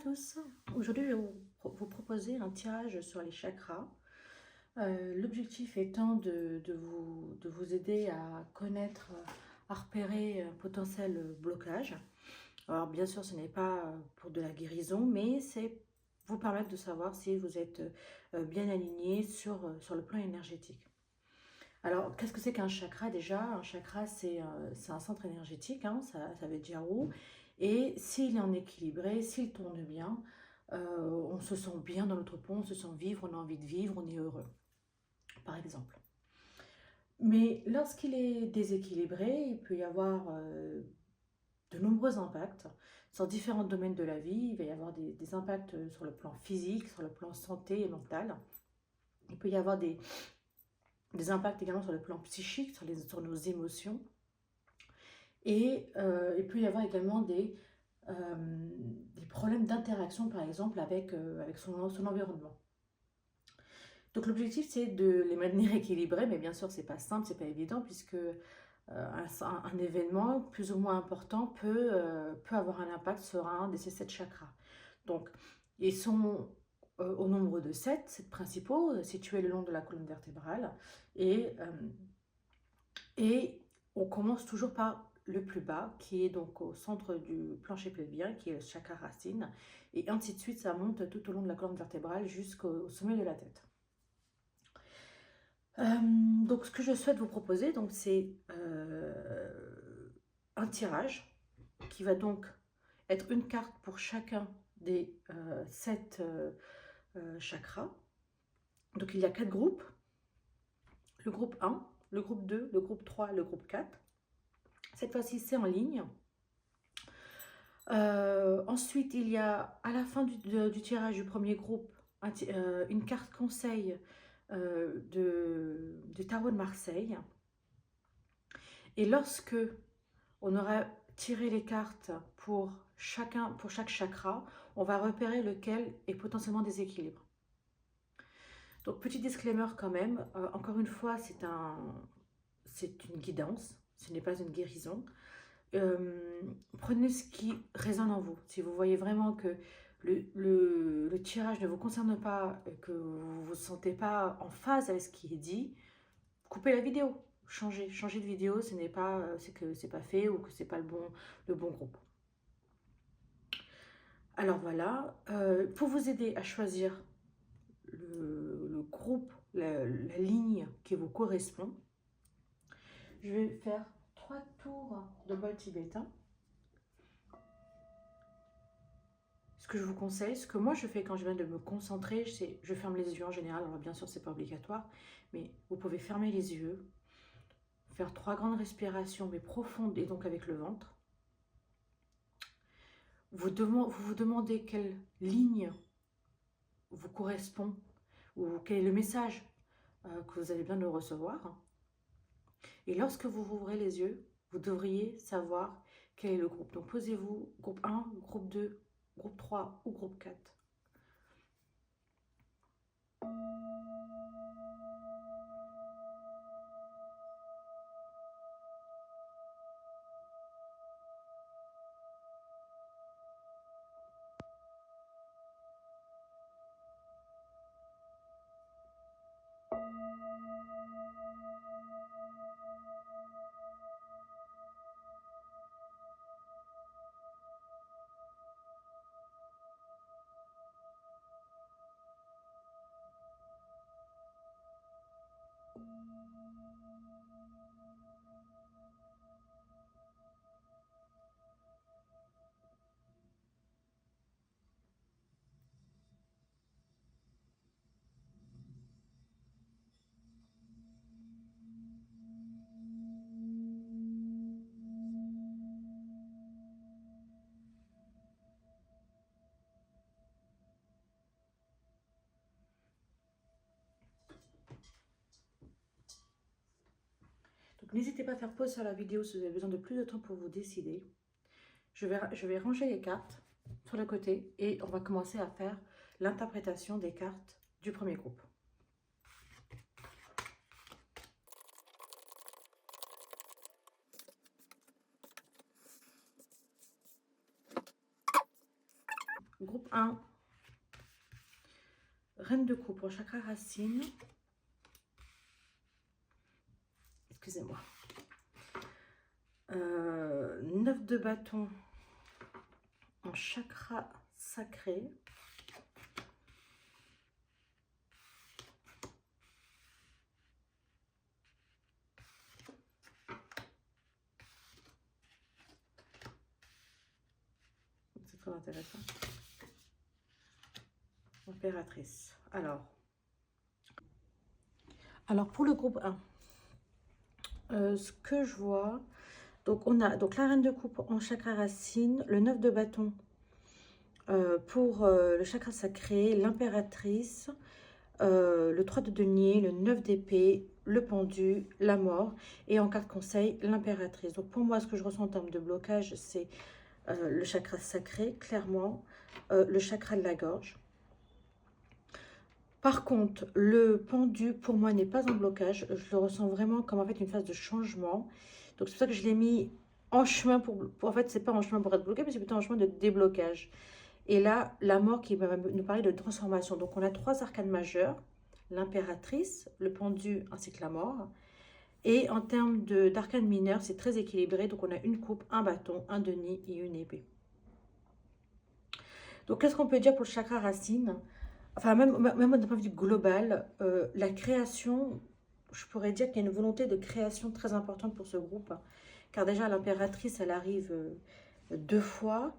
tous, aujourd'hui je vais vous proposer un tirage sur les chakras. L'objectif étant de vous aider à connaître, à repérer un potentiel blocage. Alors bien sûr ce n'est pas pour de la guérison, mais c'est vous permettre de savoir si vous êtes bien aligné sur le plan énergétique. Alors qu'est-ce que c'est qu'un chakra déjà? Un chakra c'est un centre énergétique, hein, ça veut dire où. Et s'il est en équilibré, s'il tourne bien, on se sent bien dans notre peau, on se sent vivre, on a envie de vivre, on est heureux, par exemple. Mais lorsqu'il est déséquilibré, il peut y avoir de nombreux impacts sur différents domaines de la vie. Il va y avoir des impacts sur le plan physique, sur le plan santé et mental. Il peut y avoir des impacts également sur le plan psychique, sur nos émotions. Et il peut y avoir également des problèmes d'interaction, par exemple, avec son environnement. Donc l'objectif, c'est de les maintenir équilibrés, mais bien sûr, c'est pas simple, c'est pas évident, puisque un événement plus ou moins important peut avoir un impact sur un de ces 7 chakras. Donc, ils sont au nombre de 7 principaux, situés le long de la colonne vertébrale, et, euh, et on commence toujours par le plus bas, qui est donc au centre du plancher pelvien, qui est le chakra racine, et ainsi de suite, ça monte tout au long de la colonne vertébrale jusqu'au sommet de la tête. Donc ce que je souhaite vous proposer, donc c'est un tirage qui va donc être une carte pour chacun des 7 chakras. Donc il y a 4 groupes, le groupe 1, le groupe 2, le groupe 3, le groupe 4. Cette fois-ci, c'est en ligne. Ensuite, il y a à la fin du tirage du premier groupe une carte conseil du tarot de Marseille. Et lorsque on aura tiré les cartes pour chaque chakra, on va repérer lequel est potentiellement déséquilibre. Donc petit disclaimer quand même, encore une fois, c'est une guidance, ce n'est pas une guérison. Prenez ce qui résonne en vous. Si vous voyez vraiment que le tirage ne vous concerne pas, que vous ne vous sentez pas en phase avec ce qui est dit, coupez la vidéo. Changez de vidéo, ce n'est pas, c'est que c'est pas fait ou que c'est pas le bon groupe. Alors voilà, pour vous aider à choisir le groupe, la ligne qui vous correspond, je vais faire 3 tours de bol tibétain. Ce que je vous conseille, ce que moi je fais quand je viens de me concentrer, c'est je ferme les yeux en général. Alors bien sûr, c'est pas obligatoire, mais vous pouvez fermer les yeux, faire 3 grandes respirations, mais profondes et donc avec le ventre. Vous vous demandez quelle ligne vous correspond ou quel est le message que vous avez besoin de recevoir. Et lorsque vous ouvrez les yeux, vous devriez savoir quel est le groupe. Donc posez-vous groupe 1, groupe 2, groupe 3 ou groupe 4. Donc n'hésitez pas à faire pause sur la vidéo si vous avez besoin de plus de temps pour vous décider. Je vais ranger les cartes sur le côté et on va commencer à faire l'interprétation des cartes du premier groupe. Groupe 1, Reine de coupe en chakra racine. Excusez-moi. 9 de bâton en chakra sacré. C'est très intéressant. Impératrice. Alors pour le groupe 1, ce que je vois, donc on a donc la reine de coupe en chakra racine, le 9 de bâton pour le chakra sacré, l'impératrice, le 3 de denier, le 9 d'épée, le pendu, la mort, et en carte conseil, l'impératrice. Donc pour moi, ce que je ressens en termes de blocage, c'est le chakra sacré, clairement, le chakra de la gorge. Par contre, le pendu, pour moi, n'est pas un blocage. Je le ressens vraiment comme en fait une phase de changement. Donc c'est pour ça que je l'ai mis en chemin en fait, c'est pas en chemin pour être bloqué, mais c'est plutôt en chemin de déblocage. Et là, la mort qui va nous parler de transformation. Donc on a 3 arcanes majeures, l'impératrice, le pendu ainsi que la mort. Et en termes d'arcanes mineures, c'est très équilibré. Donc on a une coupe, un bâton, un denier et une épée. Donc qu'est-ce qu'on peut dire pour le chakra racine? Enfin, même d'un point de vue global, la création, je pourrais dire qu'il y a une volonté de création très importante pour ce groupe. Car déjà, l'impératrice, elle arrive 2 fois.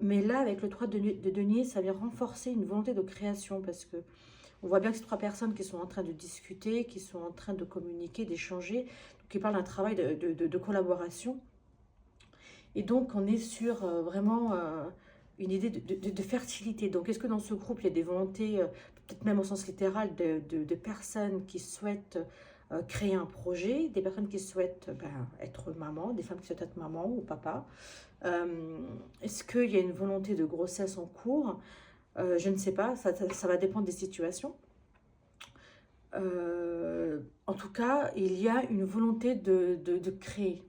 Mais là, avec le 3 de denier, ça vient renforcer une volonté de création. Parce que on voit bien que c'est 3 personnes qui sont en train de discuter, qui sont en train de communiquer, d'échanger, qui parlent d'un travail de collaboration. Et donc, on est sur vraiment une idée de fertilité. Donc, est-ce que dans ce groupe, il y a des volontés, peut-être même au sens littéral, de personnes qui souhaitent créer un projet, des personnes qui souhaitent être maman, des femmes qui souhaitent être maman ou papa. Est-ce qu'il y a une volonté de grossesse en cours? Je ne sais pas, ça va dépendre des situations. En tout cas, il y a une volonté de créer.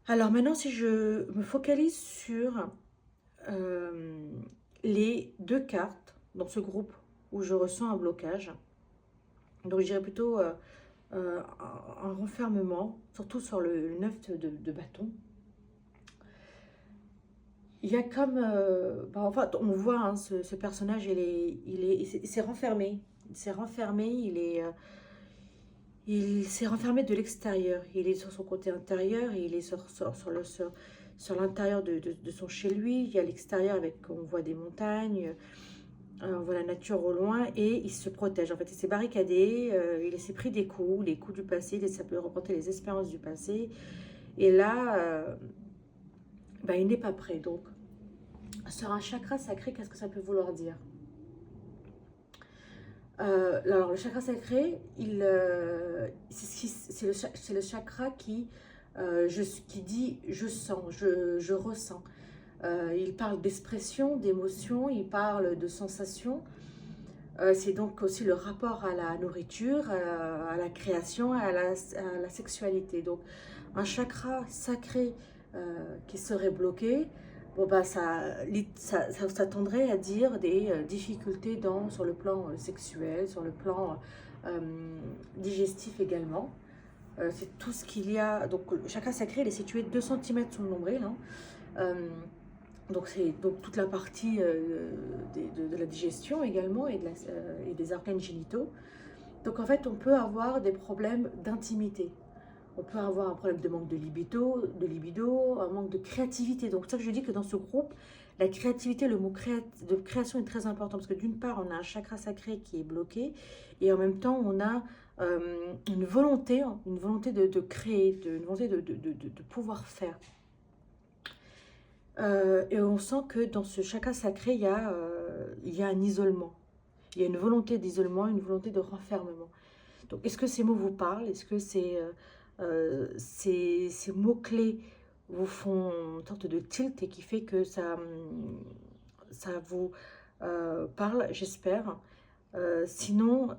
Alors maintenant, si je me focalise sur les 2 cartes dans ce groupe où je ressens un blocage, donc je dirais plutôt un renfermement, surtout sur le 9 de bâton. Il y a comme, enfin, on voit hein, ce personnage, il s'est renfermé, il s'est renfermé, il s'est renfermé de l'extérieur. Il est sur son côté intérieur, et il est sur l'intérieur de son chez lui. Il y a l'extérieur avec, on voit des montagnes, on voit la nature au loin, et il se protège. En fait, il s'est barricadé, il s'est pris des coups, les coups du passé, ça peut reporter les expériences du passé. Et là, il n'est pas prêt. Donc, sur un chakra sacré, qu'est-ce que ça peut vouloir dire? Alors, le chakra sacré, c'est le chakra qui dit je sens, je ressens. Il parle d'expression, d'émotion, il parle de sensation. C'est donc aussi le rapport à la nourriture, à la création, à la sexualité. Donc, un chakra sacré qui serait bloqué, bon ça tendrait à dire des difficultés sur le plan sexuel, sur le plan digestif également. C'est tout ce qu'il y a. Donc le chakra sacré, il est situé 2 cm sous le nombril. Hein. Donc c'est toute la partie de la digestion également et des organes génitaux. Donc en fait, on peut avoir des problèmes d'intimité. On peut avoir un problème de manque de libido, un manque de créativité. Donc, c'est ça que je dis que dans ce groupe, la créativité, le mot de création est très important. Parce que d'une part, on a un chakra sacré qui est bloqué. Et en même temps, on a une volonté de créer, une volonté de pouvoir faire. Et on sent que dans ce chakra sacré, il y a un isolement. Il y a une volonté d'isolement, une volonté de renfermement. Donc, est-ce que ces mots vous parlent? Est-ce que ces mots-clés vous font une sorte de tilt et qui fait que ça vous parle, j'espère. Sinon,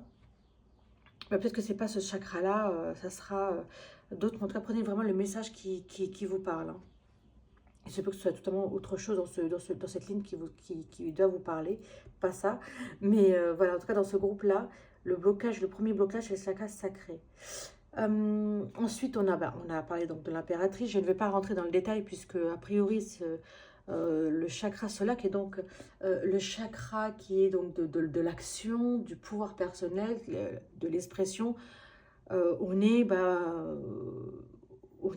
peut-être que c'est pas ce chakra-là, ça sera d'autres. En tout cas, prenez vraiment le message qui vous parle. Hein. Il se peut que ce soit totalement autre chose dans cette ligne qui doit vous parler, pas ça. Mais voilà, en tout cas, dans ce groupe-là, le premier blocage, c'est le chakra sacré. Ensuite, on a parlé donc de l'impératrice. Je ne vais pas rentrer dans le détail puisque, a priori, le chakra solaire, qui est donc le chakra qui est donc de l'action, du pouvoir personnel, de l'expression, on est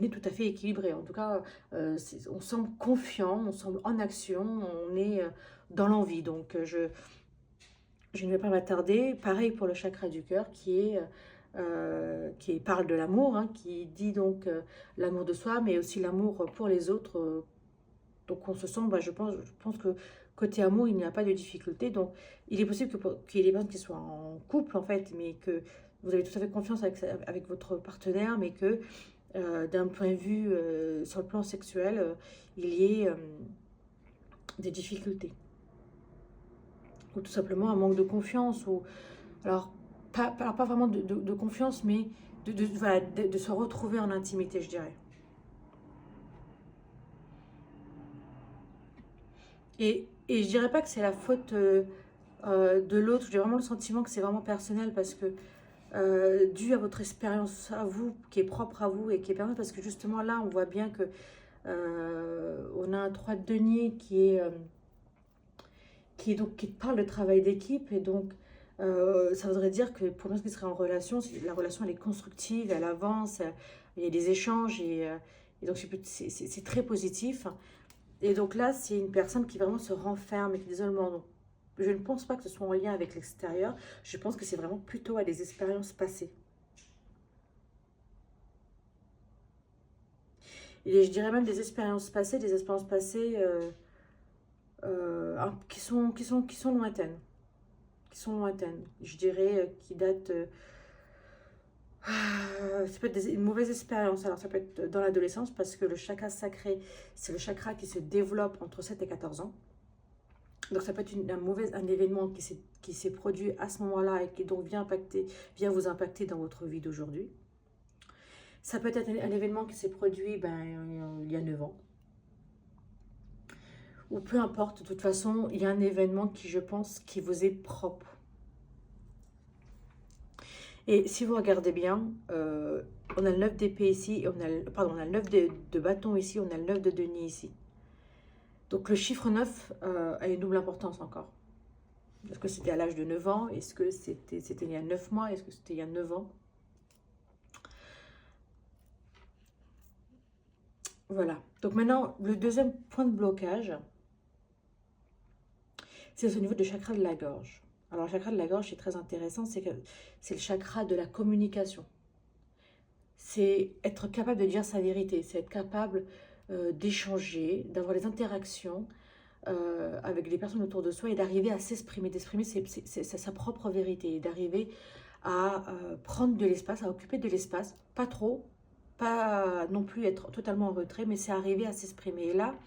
tout à fait équilibré. En tout cas, on semble confiant, on semble en action, on est dans l'envie. Donc, je ne vais pas m'attarder. Pareil pour le chakra du cœur qui parle de l'amour, hein, qui dit donc l'amour de soi, mais aussi l'amour pour les autres. Donc, on se sent, je pense que côté amour, il n'y a pas de difficulté. Donc, il est possible qu'il y ait des personnes qui soient en couple, en fait, mais que vous avez tout à fait confiance avec votre partenaire, mais que d'un point de vue sur le plan sexuel, il y ait des difficultés. Ou tout simplement un manque de confiance. Alors, pas vraiment de confiance, mais de se retrouver en intimité, je dirais. Et je dirais pas que c'est la faute de l'autre. J'ai vraiment le sentiment que c'est vraiment personnel parce que dû à votre expérience à vous, qui est propre à vous et qui est personnelle, parce que justement là, on voit bien que on a un 3 de denier qui parle de travail d'équipe et donc ça voudrait dire que pour moi, qui serait en relation, la relation elle est constructive, elle avance, il y a des échanges et donc c'est très positif. Et donc là, c'est une personne qui vraiment se renferme et qui est d'isolement. Donc, je ne pense pas que ce soit en lien avec l'extérieur. Je pense que c'est vraiment plutôt à des expériences passées. Et je dirais même des expériences passées qui sont lointaines. Qui sont lointaines. Je dirais qui datent... ça peut être une mauvaise expérience. Alors, ça peut être dans l'adolescence parce que le chakra sacré, c'est le chakra qui se développe entre 7 et 14 ans. Donc ça peut être un événement qui s'est produit à ce moment-là et qui donc vient vous impacter dans votre vie d'aujourd'hui. Ça peut être un événement qui s'est produit il y a 9 ans. Ou peu importe, de toute façon, il y a un événement qui, je pense, qui vous est propre. Et si vous regardez bien, on a le 9 d'épée ici, et on a le 9 de bâton ici, on a le 9 de denier ici. Donc le chiffre 9 a une double importance encore. Est-ce que c'était à l'âge de 9 ans? Est-ce que c'était il y a 9 mois? Est-ce que c'était il y a 9 ans? Voilà. Donc maintenant, le deuxième point de blocage, c'est au niveau du chakra de la gorge. Alors le chakra de la gorge, c'est très intéressant, c'est le chakra de la communication. C'est être capable de dire sa vérité, c'est être capable d'échanger, d'avoir des interactions avec les personnes autour de soi et d'arriver à s'exprimer, d'exprimer sa propre vérité, d'arriver à prendre de l'espace, à occuper de l'espace, pas trop, pas non plus être totalement en retrait, mais c'est arriver à s'exprimer. Et là,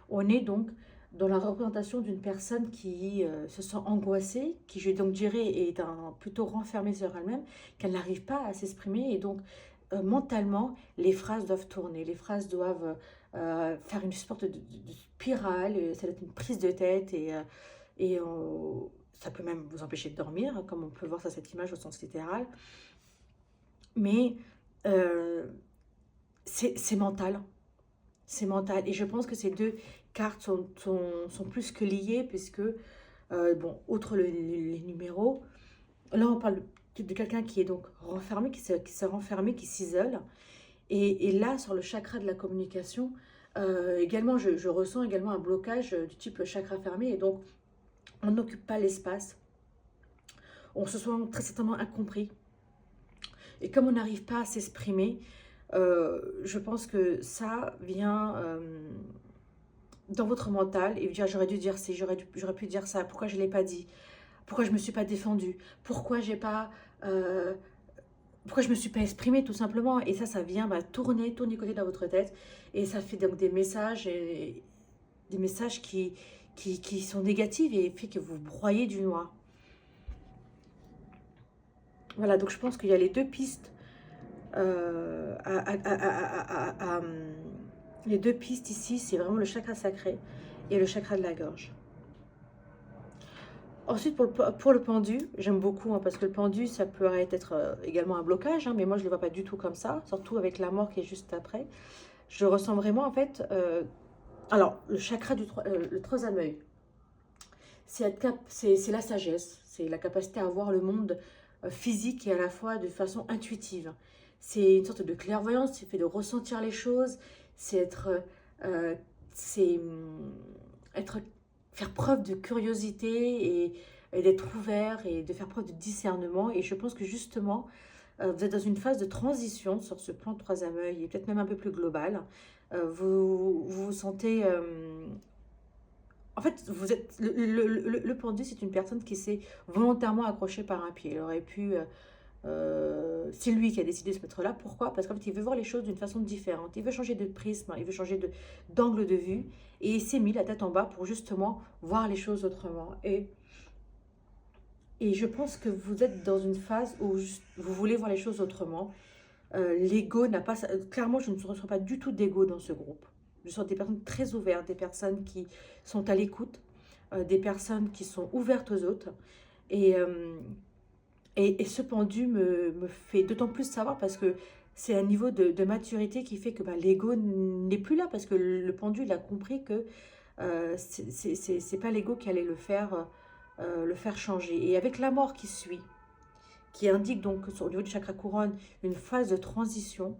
on est donc dans la représentation d'une personne qui se sent angoissée, qui je donc dirais est plutôt renfermée sur elle-même, qu'elle n'arrive pas à s'exprimer et donc mentalement les phrases doivent tourner, les phrases doivent faire une sorte de spirale, ça doit être une prise de tête ça peut même vous empêcher de dormir, hein, comme on peut voir sur cette image au sens littéral. Mais c'est mental. C'est mental. Et je pense que ces deux cartes sont plus que liées, puisque, outre les numéros, là on parle de quelqu'un qui est donc renfermé, qui s'est renfermé, qui s'isole. Et là, sur le chakra de la communication, également, je ressens également un blocage du type chakra fermé. Et donc, on n'occupe pas l'espace. On se sent très certainement incompris. Et comme on n'arrive pas à s'exprimer, je pense que ça vient dans votre mental et vous dire j'aurais dû dire ça, j'aurais pu dire ça, pourquoi je ne l'ai pas dit, pourquoi je ne me suis pas défendue, pourquoi je ne me suis pas exprimée tout simplement. Et ça vient tourner côté dans votre tête et ça fait donc des messages qui sont négatifs et fait que vous broyez du noir. Voilà, donc je pense qu'il y a les deux pistes Les deux pistes ici, c'est vraiment le chakra sacré et le chakra de la gorge. Ensuite, pour le pendu, j'aime beaucoup, hein, parce que le pendu, ça peut être également un blocage, hein, mais moi, je ne le vois pas du tout comme ça, surtout avec la mort qui est juste après. Je ressens vraiment, en fait, alors, le chakra le troisième œil, c'est la sagesse, c'est la capacité à voir le monde physique et à la fois de façon intuitive. C'est une sorte de clairvoyance, c'est fait de ressentir les choses, c'est euh, c'est être, faire preuve de curiosité et d'être ouvert et de faire preuve de discernement. Et je pense que justement, vous êtes dans une phase de transition sur ce plan de troisième œil et peut-être même un peu plus global. Vous vous sentez en fait, vous êtes le pendu, c'est une personne qui s'est volontairement accrochée par un pied. Il aurait pu, c'est lui qui a décidé de se mettre là. Pourquoi? Parce qu'en fait, il veut voir les choses d'une façon différente. Il veut changer de prisme, il veut changer d'angle de vue. Et il s'est mis la tête en bas pour justement voir les choses autrement. Et je pense que vous êtes dans une phase où vous voulez voir les choses autrement. L'ego n'a pas... Clairement, je ne ressens pas du tout d'ego dans ce groupe. Je sens des personnes très ouvertes, des personnes qui sont à l'écoute, des personnes qui sont ouvertes aux autres. Et, ce pendu me fait d'autant plus savoir parce que c'est un niveau de maturité qui fait que bah, l'ego n'est plus là parce que le pendu, il a compris que c'est pas l'ego qui allait le faire changer. Et avec la mort qui suit, qui indique donc au niveau du chakra couronne une phase de transition,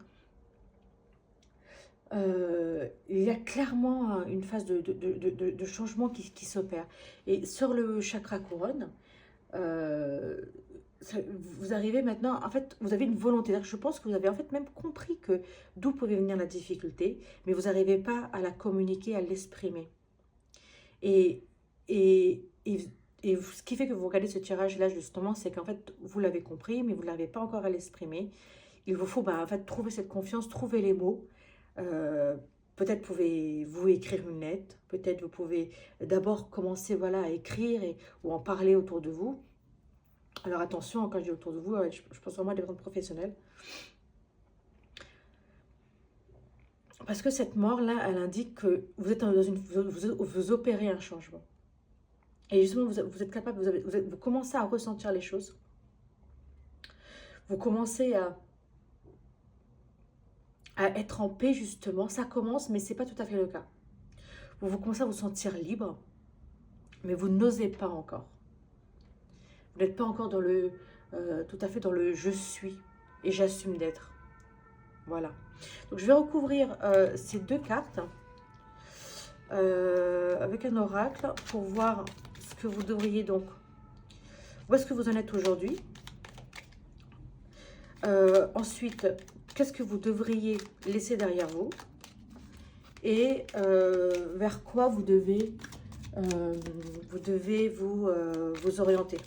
il y a clairement une phase de changement qui s'opère. Et sur le chakra couronne, euh, vous arrivez maintenant, en fait, vous avez une volonté. Je pense que vous avez en fait même compris que d'où pouvait venir la difficulté, mais vous n'arrivez pas à la communiquer, à l'exprimer. Et, et, et, et ce qui fait que vous regardez ce tirage-là, justement, c'est qu'en fait, vous l'avez compris, mais vous ne l'avez pas encore à l'exprimer. Il vous faut en fait, trouver cette confiance, trouver les mots. Euh, Peut-être pouvez-vous écrire une lettre, peut-être vous pouvez d'abord commencer voilà, à écrire ou en parler autour de vous. Alors attention, quand je dis autour de vous, je pense vraiment à des personnes professionnelles. Parce que cette mort-là, elle indique que vous êtes dans vous opérez un changement. Et justement, vous êtes capable, vous commencez à ressentir les choses. Vous commencez à être en paix, justement. Ça commence, mais ce n'est pas tout à fait le cas. Vous commencez à vous sentir libre, mais vous n'osez pas encore. Vous n'êtes pas encore tout à fait dans le je suis et j'assume d'être. Voilà. Donc je vais recouvrir ces deux cartes avec un oracle pour voir ce que vous devriez donc. Où est-ce que vous en êtes aujourd'hui? Ensuite, qu'est-ce que vous devriez laisser derrière vous? Et vers quoi vous devez vous orienter.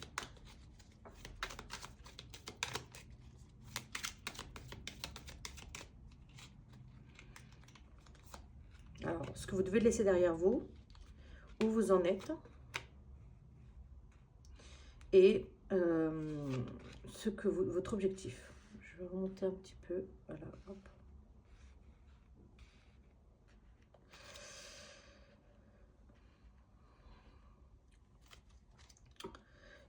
Alors, ce que vous devez laisser derrière vous, où vous en êtes, et votre objectif. Je vais remonter un petit peu. Voilà, hop.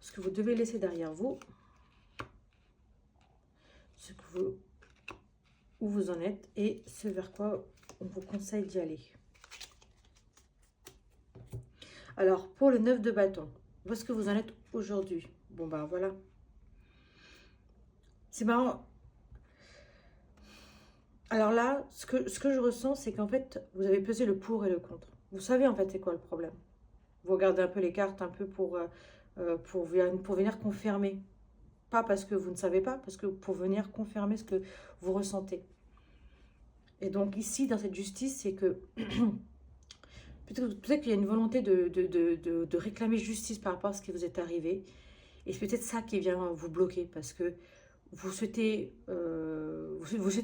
Ce que vous devez laisser derrière vous, où vous en êtes et ce vers quoi on vous conseille d'y aller. Alors, pour le 9 de bâton, où est-ce que vous en êtes aujourd'hui? Bon, ben voilà. C'est marrant. Alors là, ce que je ressens, c'est qu'en fait, vous avez pesé le pour et le contre. Vous savez en fait c'est quoi le problème. Vous regardez un peu les cartes un peu pour venir confirmer. Pas parce que vous ne savez pas, parce que pour venir confirmer ce que vous ressentez. Et donc ici, dans cette justice, c'est que peut-être qu'il y a une volonté de réclamer justice par rapport à ce qui vous est arrivé. Et c'est peut-être ça qui vient vous bloquer, parce que vous souhaitez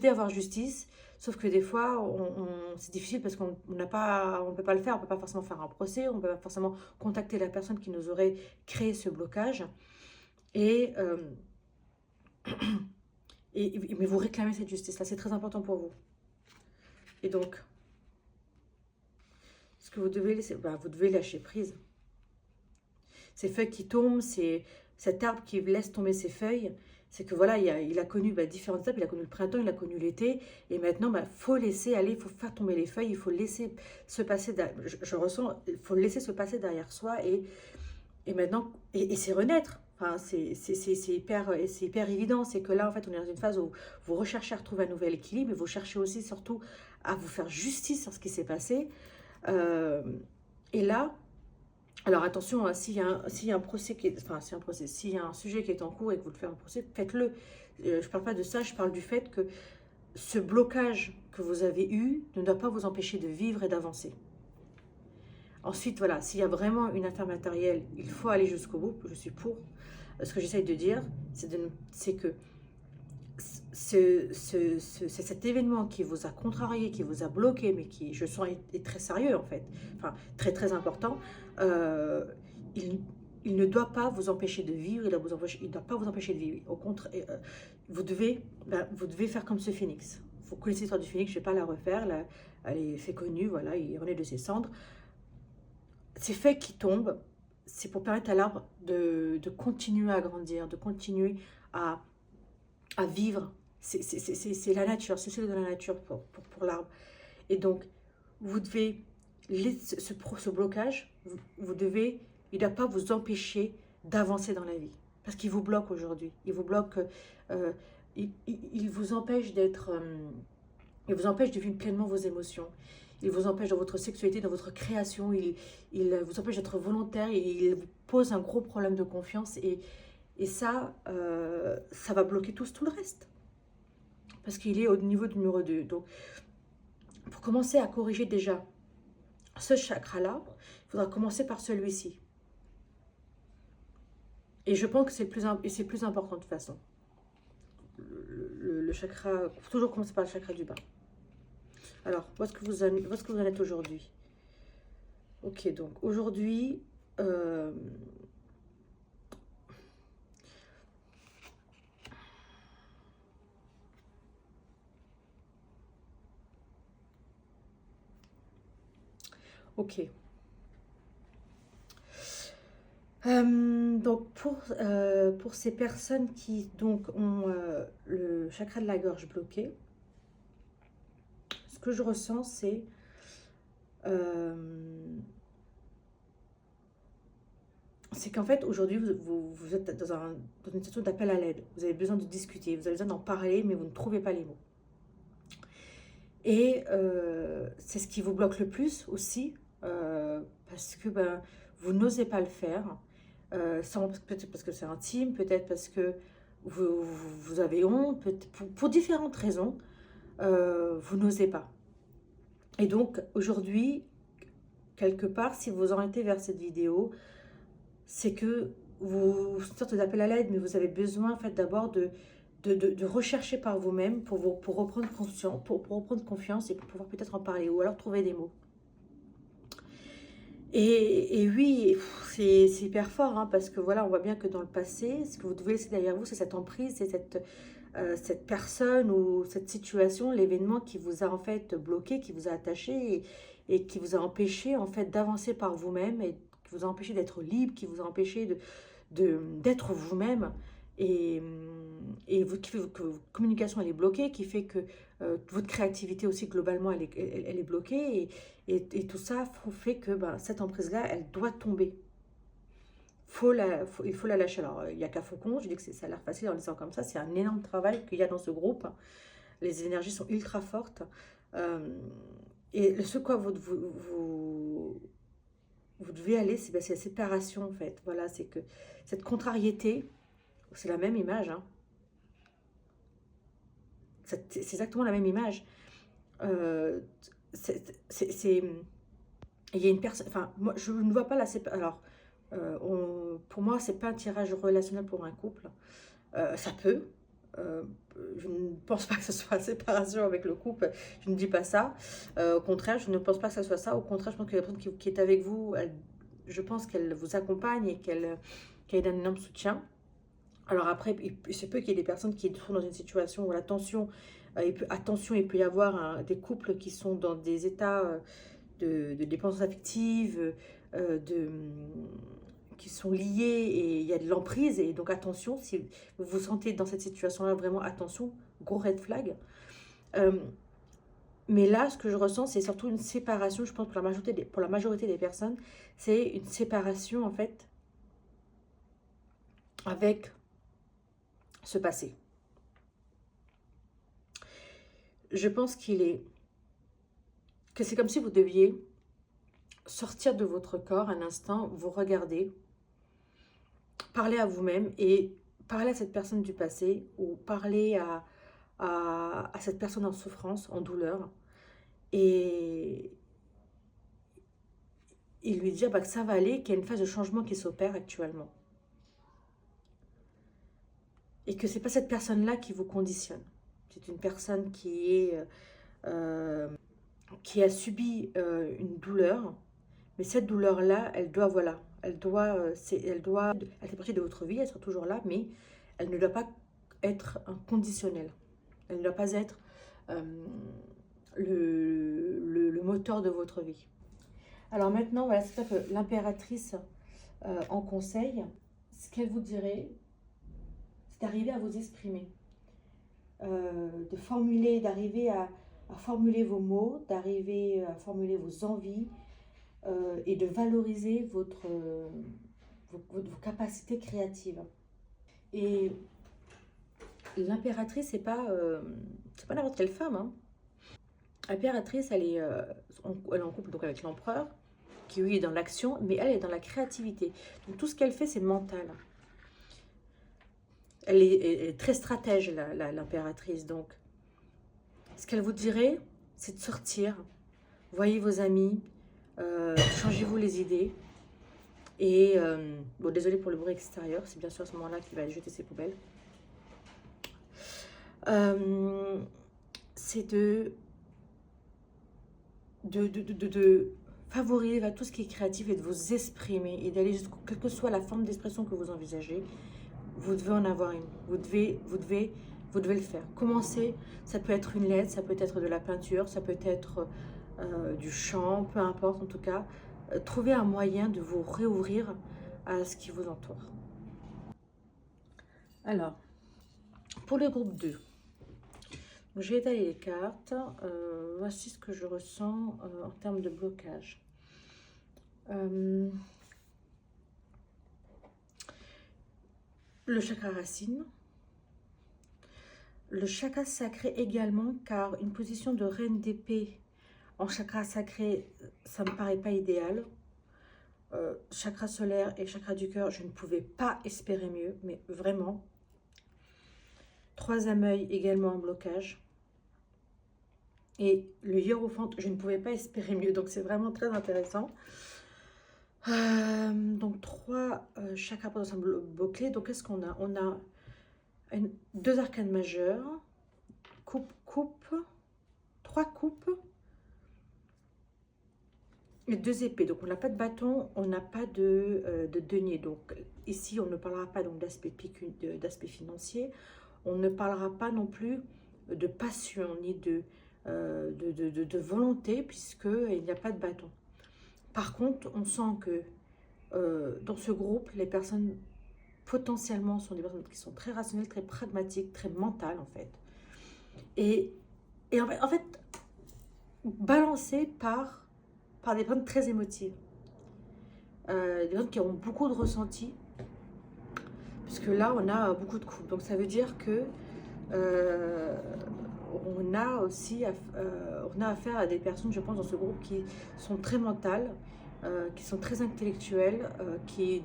avoir justice, sauf que des fois, c'est difficile parce qu'on ne peut pas le faire, on ne peut pas forcément faire un procès, on ne peut pas forcément contacter la personne qui nous aurait créé ce blocage. Mais vous réclamez cette justice-là, c'est très important pour vous. Et donc, Ce que vous devez laisser, vous devez lâcher prise. Ces feuilles qui tombent, c'est cet arbre qui laisse tomber ses feuilles, c'est que voilà, il a connu différentes étapes, il a connu le printemps, il a connu l'été, et maintenant, faut laisser aller, il faut faire tomber les feuilles, il faut laisser se passer, je ressens, il faut laisser se passer derrière soi, et maintenant, et c'est renaître. Enfin, c'est hyper évident, c'est que là, en fait, on est dans une phase où vous recherchez à retrouver un nouvel équilibre, et vous cherchez aussi, surtout, à vous faire justice sur ce qui s'est passé. Et là, alors attention, hein, s'il y a un procès qui est, enfin, s'il y a un sujet qui est en cours et que vous le faites en procès, faites-le. Je ne parle pas de ça, je parle du fait que ce blocage que vous avez eu ne doit pas vous empêcher de vivre et d'avancer. Ensuite, voilà, s'il y a vraiment une affaire matérielle, il faut aller jusqu'au bout, je suis pour. Ce que j'essaye de dire, c'est que c'est cet événement qui vous a contrarié, qui vous a bloqué, mais qui, je sens, est très sérieux en fait, enfin très très important, il ne doit pas vous empêcher de vivre, il ne doit pas vous empêcher de vivre. Au contraire, vous devez faire comme ce phénix. Vous connaissez l'histoire du phénix, je ne vais pas la refaire, elle est fait connue, voilà, il renaît de ses cendres. Ces feuilles qui tombent, c'est pour permettre à l'arbre de continuer à grandir, de continuer à vivre. C'est la nature, c'est celui de la nature pour l'arbre. Et donc, vous devez, ce blocage, il ne doit pas vous empêcher d'avancer dans la vie. Parce qu'il vous bloque aujourd'hui. Il vous bloque, il vous empêche il vous empêche de vivre pleinement vos émotions. Il vous empêche dans votre sexualité, dans votre création. Il vous empêche d'être volontaire. Il vous pose un gros problème de confiance. Et ça, ça va bloquer tout le reste. Parce qu'il est au niveau du numéro 2. Donc, pour commencer à corriger déjà ce chakra-là, il faudra commencer par celui-ci. Et je pense que c'est le plus important de toute façon. Le chakra, il faut toujours commencer par le chakra du bas. Alors, où est-ce que vous en êtes aujourd'hui? Ok, donc aujourd'hui, ok. Donc pour ces personnes qui donc ont le chakra de la gorge bloqué, ce que je ressens c'est qu'en fait aujourd'hui vous êtes dans une situation d'appel à l'aide, vous avez besoin de discuter, vous avez besoin d'en parler mais vous ne trouvez pas les mots. Et c'est ce qui vous bloque le plus aussi, parce que vous n'osez pas le faire, peut-être parce que c'est intime, peut-être parce que vous avez honte, pour différentes raisons, vous n'osez pas. Et donc aujourd'hui, quelque part, si vous en êtes vers cette vidéo, c'est que vous sortez d'appel à l'aide, mais vous avez besoin en fait d'abord de rechercher par vous-même pour reprendre confiance et pour pouvoir peut-être en parler ou alors trouver des mots. Et oui, c'est hyper fort hein, parce que voilà, on voit bien que dans le passé, ce que vous devez laisser derrière vous, c'est cette emprise, c'est cette personne ou cette situation, l'événement qui vous a en fait bloqué, qui vous a attaché et qui vous a empêché en fait d'avancer par vous-même et qui vous a empêché d'être libre, qui vous a empêché d'être vous-même. Et qui fait que votre communication elle est bloquée, qui fait que votre créativité aussi globalement elle est bloquée et tout ça fait que cette emprise-là, elle doit tomber. Il faut la lâcher. Alors, il n'y a qu'à Faucon, je dis que ça a l'air facile en disant comme ça, c'est un énorme travail qu'il y a dans ce groupe. Les énergies sont ultra fortes. Et ce quoi vous devez aller, c'est la séparation en fait. Voilà, c'est que cette contrariété, c'est la même image, hein. C'est exactement la même image. Il y a une personne, enfin, moi, je ne vois pas la séparation. Alors, pour moi, c'est pas un tirage relationnel pour un couple. Ça peut. Je ne pense pas que ce soit la séparation avec le couple. Je ne dis pas ça. Au contraire, je ne pense pas que ce soit ça. Au contraire, je pense que la personne qui est avec vous, je pense qu'elle vous accompagne et qu'elle donne un énorme soutien. Alors après, il se peut qu'il y ait des personnes qui sont dans une situation où la tension, il peut y avoir des couples qui sont dans des états de dépendance affective, qui sont liées, et il y a de l'emprise. Et donc attention, si vous vous sentez dans cette situation-là, vraiment attention, gros red flag. Mais là, ce que je ressens, c'est surtout une séparation, je pense, pour la majorité des personnes, c'est une séparation, en fait, avec ce passé. Je pense que c'est comme si vous deviez sortir de votre corps un instant, vous regarder, parler à vous-même et parler à cette personne du passé, ou parler à cette personne en souffrance, en douleur, et lui dire que ça va aller, qu'il y a une phase de changement qui s'opère actuellement. Et que c'est pas cette personne-là qui vous conditionne. C'est une personne qui a subi une douleur, mais cette douleur-là, elle doit, voilà, elle fait partie de votre vie, elle sera toujours là, mais elle ne doit pas être inconditionnelle. Elle ne doit pas être le moteur de votre vie. Alors maintenant, voilà, c'est ça que l'impératrice en conseil, ce qu'elle vous dirait, c'est d'arriver à vous exprimer, d'arriver à formuler vos mots, d'arriver à formuler vos envies, et de valoriser vos capacités créatives. Et l'impératrice, c'est pas n'importe quelle femme, hein. L'impératrice, elle est en couple donc avec l'empereur, qui lui est dans l'action, mais elle est dans la créativité. Donc tout ce qu'elle fait, c'est mental. Elle est très stratège, l'impératrice. Donc, ce qu'elle vous dirait, c'est de sortir. Voyez vos amis, changez-vous les idées. Et, bon, désolé pour le bruit extérieur, c'est bien sûr à ce moment-là qu'il va aller jeter ses poubelles. C'est de favoriser tout ce qui est créatif et de vous exprimer et d'aller jusqu'à quelle que soit la forme d'expression que vous envisagez. Vous devez en avoir une. Vous devez le faire. Commencez, ça peut être une lettre, ça peut être de la peinture, ça peut être du chant, peu importe en tout cas. Trouvez un moyen de vous réouvrir à ce qui vous entoure. Alors, pour le groupe 2, je vais étaler les cartes. Voici ce que je ressens en termes de blocage. Le chakra racine. Le chakra sacré également, car une position de reine d'épée en chakra sacré, ça ne me paraît pas idéal. Chakra solaire et chakra du cœur, je ne pouvais pas espérer mieux, mais vraiment. Troisième œil également en blocage. Et le hiérophant, je ne pouvais pas espérer mieux, donc c'est vraiment très intéressant. Donc 3 chakras potentiellement bloqués. Donc qu'est-ce qu'on a? On a 2 arcanes majeures, coupe, 3 coupes et 2 épées. Donc on n'a pas de bâton, on n'a pas de denier. Donc ici on ne parlera pas d'aspect financier, on ne parlera pas non plus de passion ni de volonté, puisqu'il n'y a pas de bâton. Par contre, on sent que dans ce groupe, les personnes potentiellement sont des personnes qui sont très rationnelles, très pragmatiques, très mentales en fait. Et en fait balancées par des personnes très émotives. Des personnes qui ont beaucoup de ressentis, puisque là on a beaucoup de couples. Donc ça veut dire que on a aussi affaire à des personnes, je pense, dans ce groupe qui sont très mentales, qui sont très intellectuelles, qui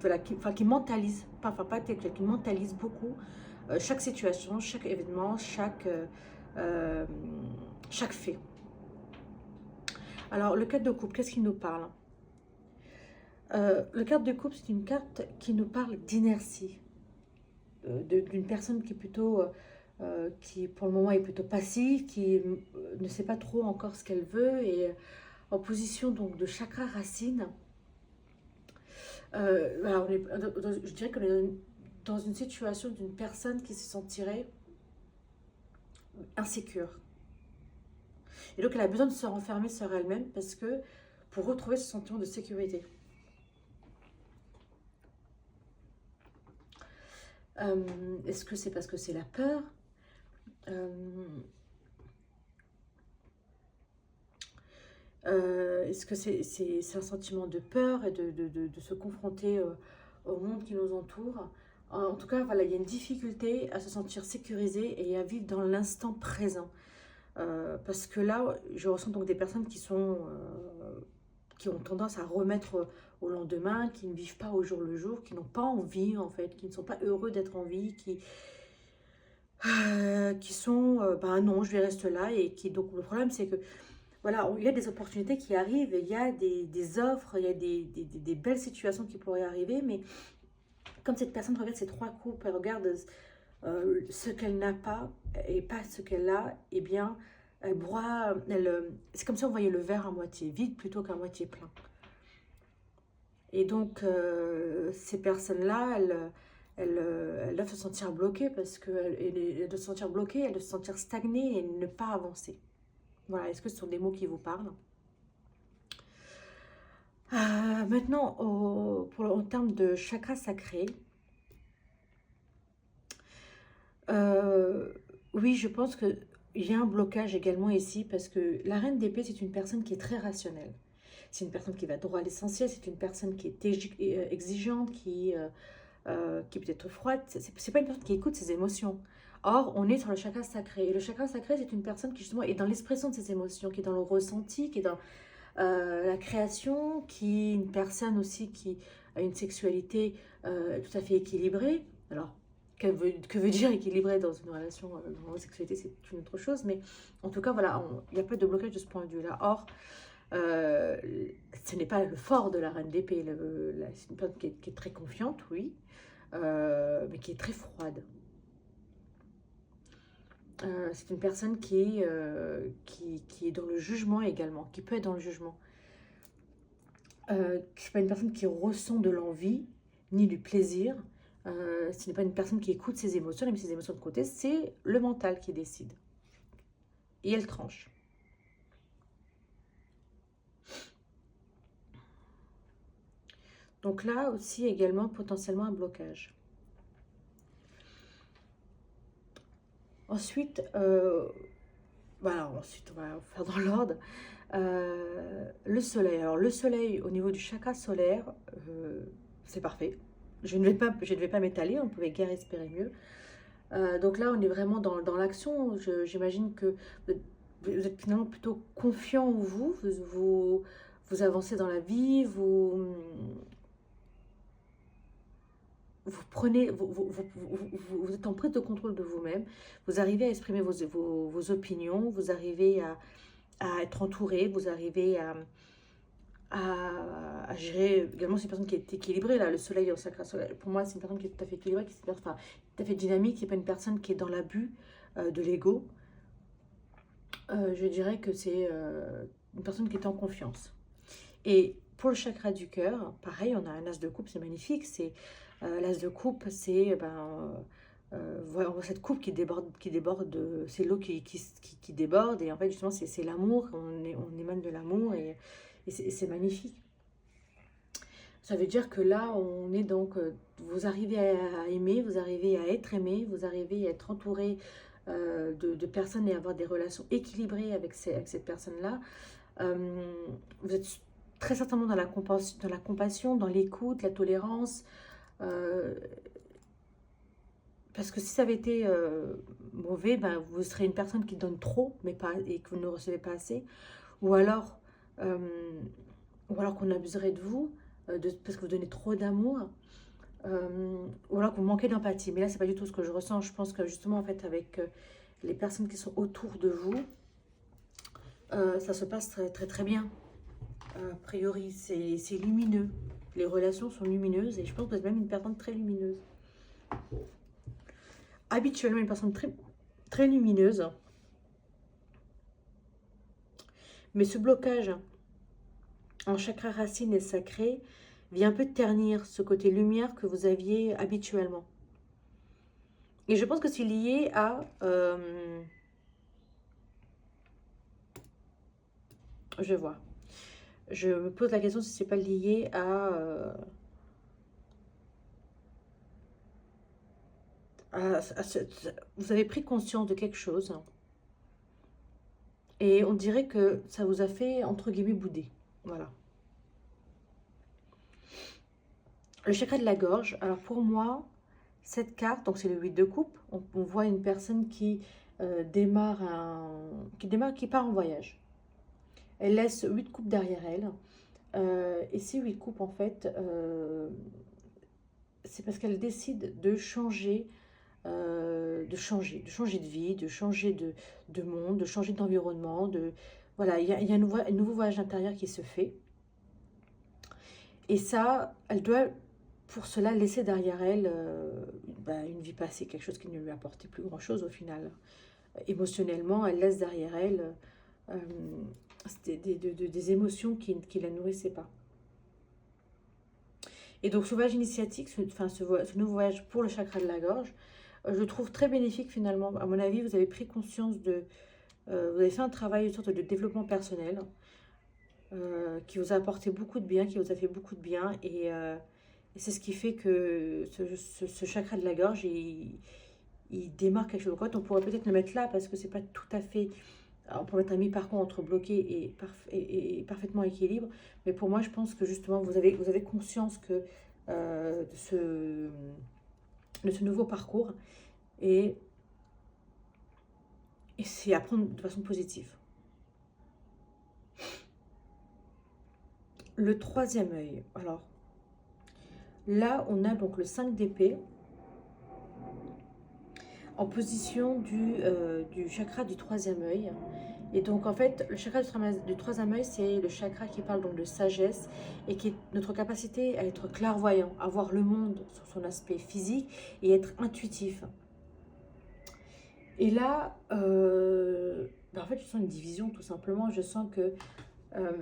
mentalisent, pas intellectuelles, qui mentalisent beaucoup chaque situation, chaque événement, chaque fait. Alors, le 4 de coupe, qu'est-ce qu'il nous parle? Le 4 de coupe, c'est une carte qui nous parle d'inertie, d'une personne qui est plutôt... qui pour le moment est plutôt passive, qui ne sait pas trop encore ce qu'elle veut, et en position donc de chakra racine. Alors je dirais qu'on est dans une situation d'une personne qui se sentirait insécure. Et donc elle a besoin de se renfermer sur elle-même, parce que pour retrouver ce sentiment de sécurité. Est-ce que c'est parce que c'est la peur? Est-ce que c'est un sentiment de peur et de se confronter au monde qui nous entoure? En tout cas, voilà, il y a une difficulté à se sentir sécurisé et à vivre dans l'instant présent. Parce que là, je ressens donc des personnes qui ont tendance à remettre au lendemain, qui ne vivent pas au jour le jour, qui n'ont pas envie en fait, qui ne sont pas heureux d'être en vie, qui sont, ben non, je vais rester là et qui donc le problème c'est que voilà, il y a des opportunités qui arrivent, il y a des offres, il y a des belles situations qui pourraient arriver, mais comme cette personne regarde ces trois coupes, elle regarde ce qu'elle n'a pas et pas ce qu'elle a, eh bien, elle broie, c'est comme si on voyait le verre à moitié vide plutôt qu'à moitié plein. Et donc, ces personnes-là, elles doivent se sentir bloquées parce qu'elles doivent se sentir bloquées, elles doivent se sentir stagnées et ne pas avancer. Voilà, est-ce que ce sont des mots qui vous parlent? Maintenant, en termes de chakra sacré, oui, je pense qu'il y a un blocage également ici parce que la reine d'épée, c'est une personne qui est très rationnelle. C'est une personne qui va droit à l'essentiel, c'est une personne qui est exigeante, qui est peut-être froide. C'est pas une personne qui écoute ses émotions. Or, on est sur le chakra sacré. Et le chakra sacré, c'est une personne qui justement est dans l'expression de ses émotions, qui est dans le ressenti, qui est dans la création, qui est une personne aussi qui a une sexualité tout à fait équilibrée. Alors, que veut dire équilibré dans une relation, dans la sexualité, c'est une autre chose, mais en tout cas, voilà, il n'y a pas de blocage de ce point de vue-là. Or, euh, ce n'est pas le fort de la reine d'épée, c'est une personne qui est très confiante, oui, mais qui est très froide. C'est une personne qui est dans le jugement également, qui peut être dans le jugement. Ce n'est pas une personne qui ressent de l'envie, ni du plaisir. Ce n'est pas une personne qui écoute ses émotions, elle met ses émotions de côté, c'est le mental qui décide. Et elle tranche. Donc là aussi également potentiellement un blocage. Ensuite, voilà, ensuite on va faire dans l'ordre. Le soleil. Alors le soleil au niveau du chakra solaire, c'est parfait. Je ne vais pas m'étaler, on pouvait guère espérer mieux. Donc là, on est vraiment dans l'action. J'imagine que vous êtes finalement plutôt confiant en vous avancez dans la vie, vous prenez, vous êtes en prise de contrôle de vous-même, vous arrivez à exprimer vos opinions, vous arrivez à être entouré, vous arrivez à gérer également. C'est une personne qui est équilibrée là, le soleil en sacré soleil. Pour moi, c'est une personne qui est tout à fait équilibrée, enfin, tout à fait dynamique, c'est pas une personne qui est dans l'abus de l'ego. Je dirais que c'est une personne qui est en confiance. Et pour le chakra du cœur, pareil, on a un as de coupe, c'est magnifique. C'est l'as de coupe, c'est voilà, on voit cette coupe qui déborde, c'est l'eau qui déborde. Et en fait, justement, c'est l'amour. On émane de l'amour et c'est magnifique. Ça veut dire que là, on est donc, vous arrivez à aimer, vous arrivez à être aimé, vous arrivez à être entouré de personnes et avoir des relations équilibrées avec cette personne-là. Vous êtes très certainement dans la compassion, dans l'écoute, la tolérance. euh, Parce que si ça avait été mauvais, ben, vous serez une personne qui donne trop mais pas, et que vous ne recevez pas assez. Ou alors, euh, ou alors qu'on abuserait de vous parce que vous donnez trop d'amour. Ou alors que vous manquez d'empathie. Mais là, c'est pas du tout ce que je ressens. Je pense que justement, en fait, avec les personnes qui sont autour de vous, ça se passe très très très bien. A priori, c'est lumineux. Les relations sont lumineuses et je pense que vous êtes même une personne très lumineuse. Habituellement, une personne très, très lumineuse. Mais ce blocage en chakra racine et sacré vient un peu ternir ce côté lumière que vous aviez habituellement. Et je pense que c'est lié à... je vois. Je me pose la question si c'est pas lié vous avez pris conscience de quelque chose et on dirait que ça vous a fait, entre guillemets, bouder. Voilà. Le chakra de la gorge, alors pour moi, cette carte, donc c'est le 8 de coupe, on voit une personne qui part en voyage. Elle laisse 8 de coupe derrière elle. Et ces 8 coupes, en fait, c'est parce qu'elle décide de changer de vie, de changer de monde, de changer d'environnement. Voilà, il y a un nouveau voyage intérieur qui se fait. Et ça, elle doit, pour cela, laisser derrière elle une vie passée, quelque chose qui ne lui apportait plus grand-chose au final. Émotionnellement, elle laisse derrière elle euh, des émotions qui la nourrissaient pas. Et donc, ce voyage initiatique, ce nouveau voyage pour le chakra de la gorge, je le trouve très bénéfique finalement. À mon avis, vous avez pris conscience vous avez fait un travail, une sorte de développement personnel qui vous a apporté beaucoup de bien, qui vous a fait beaucoup de bien. Et c'est ce qui fait que ce chakra de la gorge, il démarre quelque chose. Donc, on pourrait peut-être le mettre là parce que c'est pas tout à fait. Alors, on peut mettre un mi-parcours entre bloqué et parfaitement équilibre. Mais pour moi, je pense que justement, vous avez conscience que de ce nouveau parcours et, et c'est à prendre de façon positive. Le troisième œil. Alors, là, on a donc le 5 d'épée en position du chakra du troisième œil. Et donc, en fait, le chakra du troisième œil, c'est le chakra qui parle donc de sagesse et qui est notre capacité à être clairvoyant, à voir le monde sur son aspect physique et être intuitif. Et là, en fait, je sens une division tout simplement. Je sens que euh,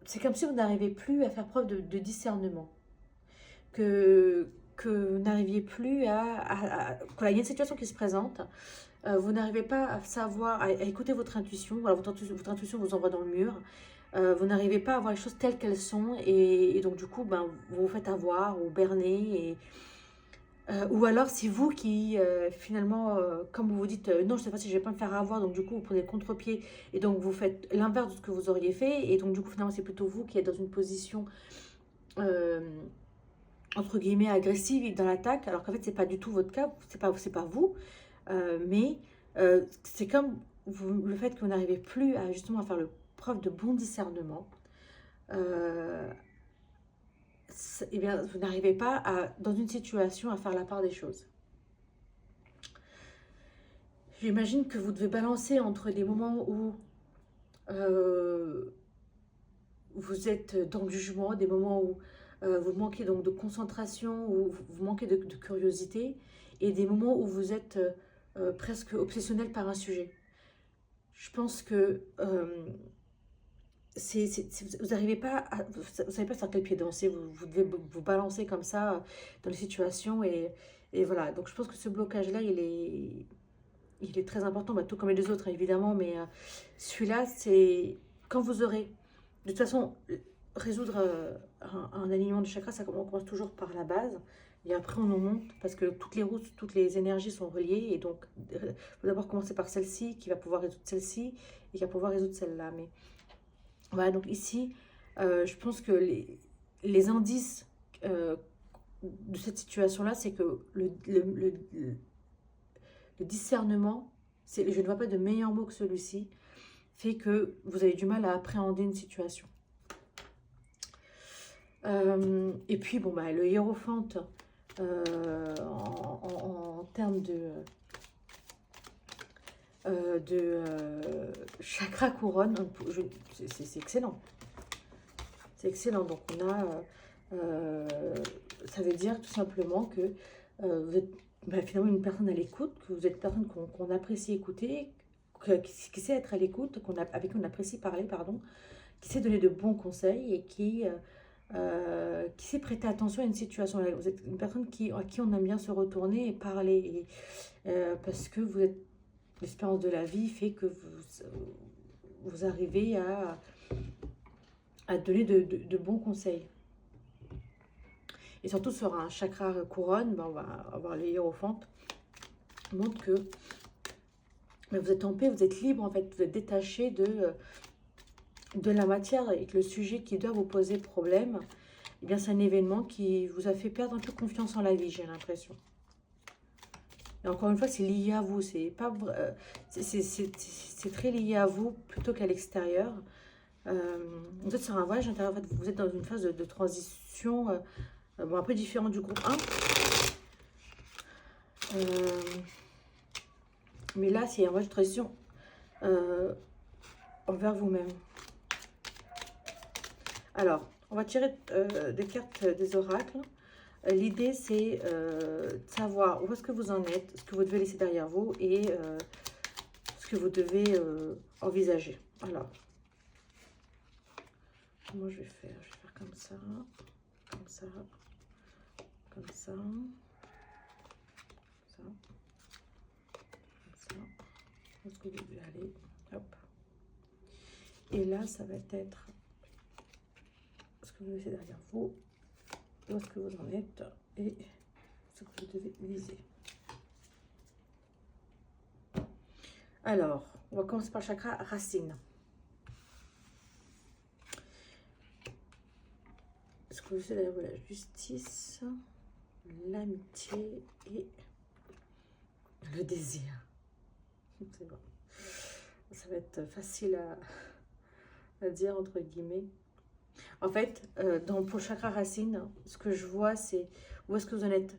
c'est comme si vous n'arrivez plus à faire preuve de discernement. Que vous n'arriviez plus quand il y a une situation qui se présente, vous n'arrivez pas à savoir, à écouter votre intuition. Voilà, votre intuition vous envoie dans le mur. Vous n'arrivez pas à voir les choses telles qu'elles sont. Et donc, du coup, vous vous faites avoir ou berner. Ou alors, c'est vous qui, finalement, comme vous vous dites, non, je ne sais pas si je vais pas me faire avoir. Donc, du coup, vous prenez le contre-pied. Et donc, vous faites l'inverse de ce que vous auriez fait. Et donc, du coup, finalement, c'est plutôt vous qui êtes dans une position euh, entre guillemets agressive dans l'attaque, alors qu'en fait c'est pas du tout votre cas, c'est pas vous, mais c'est comme le fait que vous n'arrivez plus à justement à faire le preuve de bon discernement, euh, et bien vous n'arrivez pas dans une situation à faire la part des choses. J'imagine que vous devez balancer entre des moments où euh, vous êtes dans le jugement, des moments où vous manquez donc de concentration, où vous manquez de curiosité, et des moments où vous êtes presque obsessionnel par un sujet. Je pense que vous n'arrivez pas, vous savez pas sur quel pied danser, vous devez vous balancer comme ça dans les situations, et voilà. Donc je pense que ce blocage-là, il est très important, tout comme les deux autres évidemment, mais celui-là, c'est quand vous aurez de toute façon, résoudre un alignement de chakras, on commence toujours par la base. Et après, on en monte parce que toutes les routes, toutes les énergies sont reliées. Et donc, il faut d'abord commencer par celle-ci qui va pouvoir résoudre celle-ci et qui va pouvoir résoudre celle-là. Mais voilà, donc ici, je pense que les indices de cette situation-là, c'est que le discernement, je ne vois pas de meilleur mot que celui-ci, fait que vous avez du mal à appréhender une situation. Et puis, le hiérophante, en termes chakra couronne, c'est excellent. C'est excellent. Donc, ça veut dire tout simplement que vous êtes finalement une personne à l'écoute, que vous êtes une personne qu'on apprécie écouter, qui sait être à l'écoute, avec qui on apprécie parler, pardon, qui sait donner de bons conseils et qui sait prêter attention à une situation. Vous êtes une personne à qui on aime bien se retourner et parler. Parce que l'expérience de la vie fait que vous arrivez à donner de bons conseils. Et surtout sur un chakra couronne, ben, on va avoir les hiérophantes, montre que ben, vous êtes en paix, vous êtes libre en fait, vous êtes détaché de la matière et que le sujet qui doit vous poser problème, eh bien c'est un événement qui vous a fait perdre un peu confiance en la vie, j'ai l'impression. Et encore une fois, c'est lié à vous, c'est pas c'est très lié à vous plutôt qu'à l'extérieur. Vous êtes sur un voyage intérieur, en fait, vous êtes dans une phase de transition, bon, un peu différent du groupe 1. Mais là, c'est un voyage de transition envers vous-même. Alors, on va tirer des cartes des oracles. L'idée, c'est de savoir où est-ce que vous en êtes, ce que vous devez laisser derrière vous et ce que vous devez envisager. Alors, comment je vais faire? Je vais faire comme ça, comme ça, comme ça, comme ça, comme ça. Où est-ce que vous devez aller? Hop. Et là, ça va être ce que vous laissez derrière vous, où est-ce que vous en êtes et ce que vous devez viser. Alors, on va commencer par le chakra racine. Ce que vous laissez derrière vous, la justice, l'amitié et le désir. C'est bon. Ça va être facile à dire entre guillemets. En fait, pour le chakra racine, ce que je vois, c'est où est-ce que vous en êtes.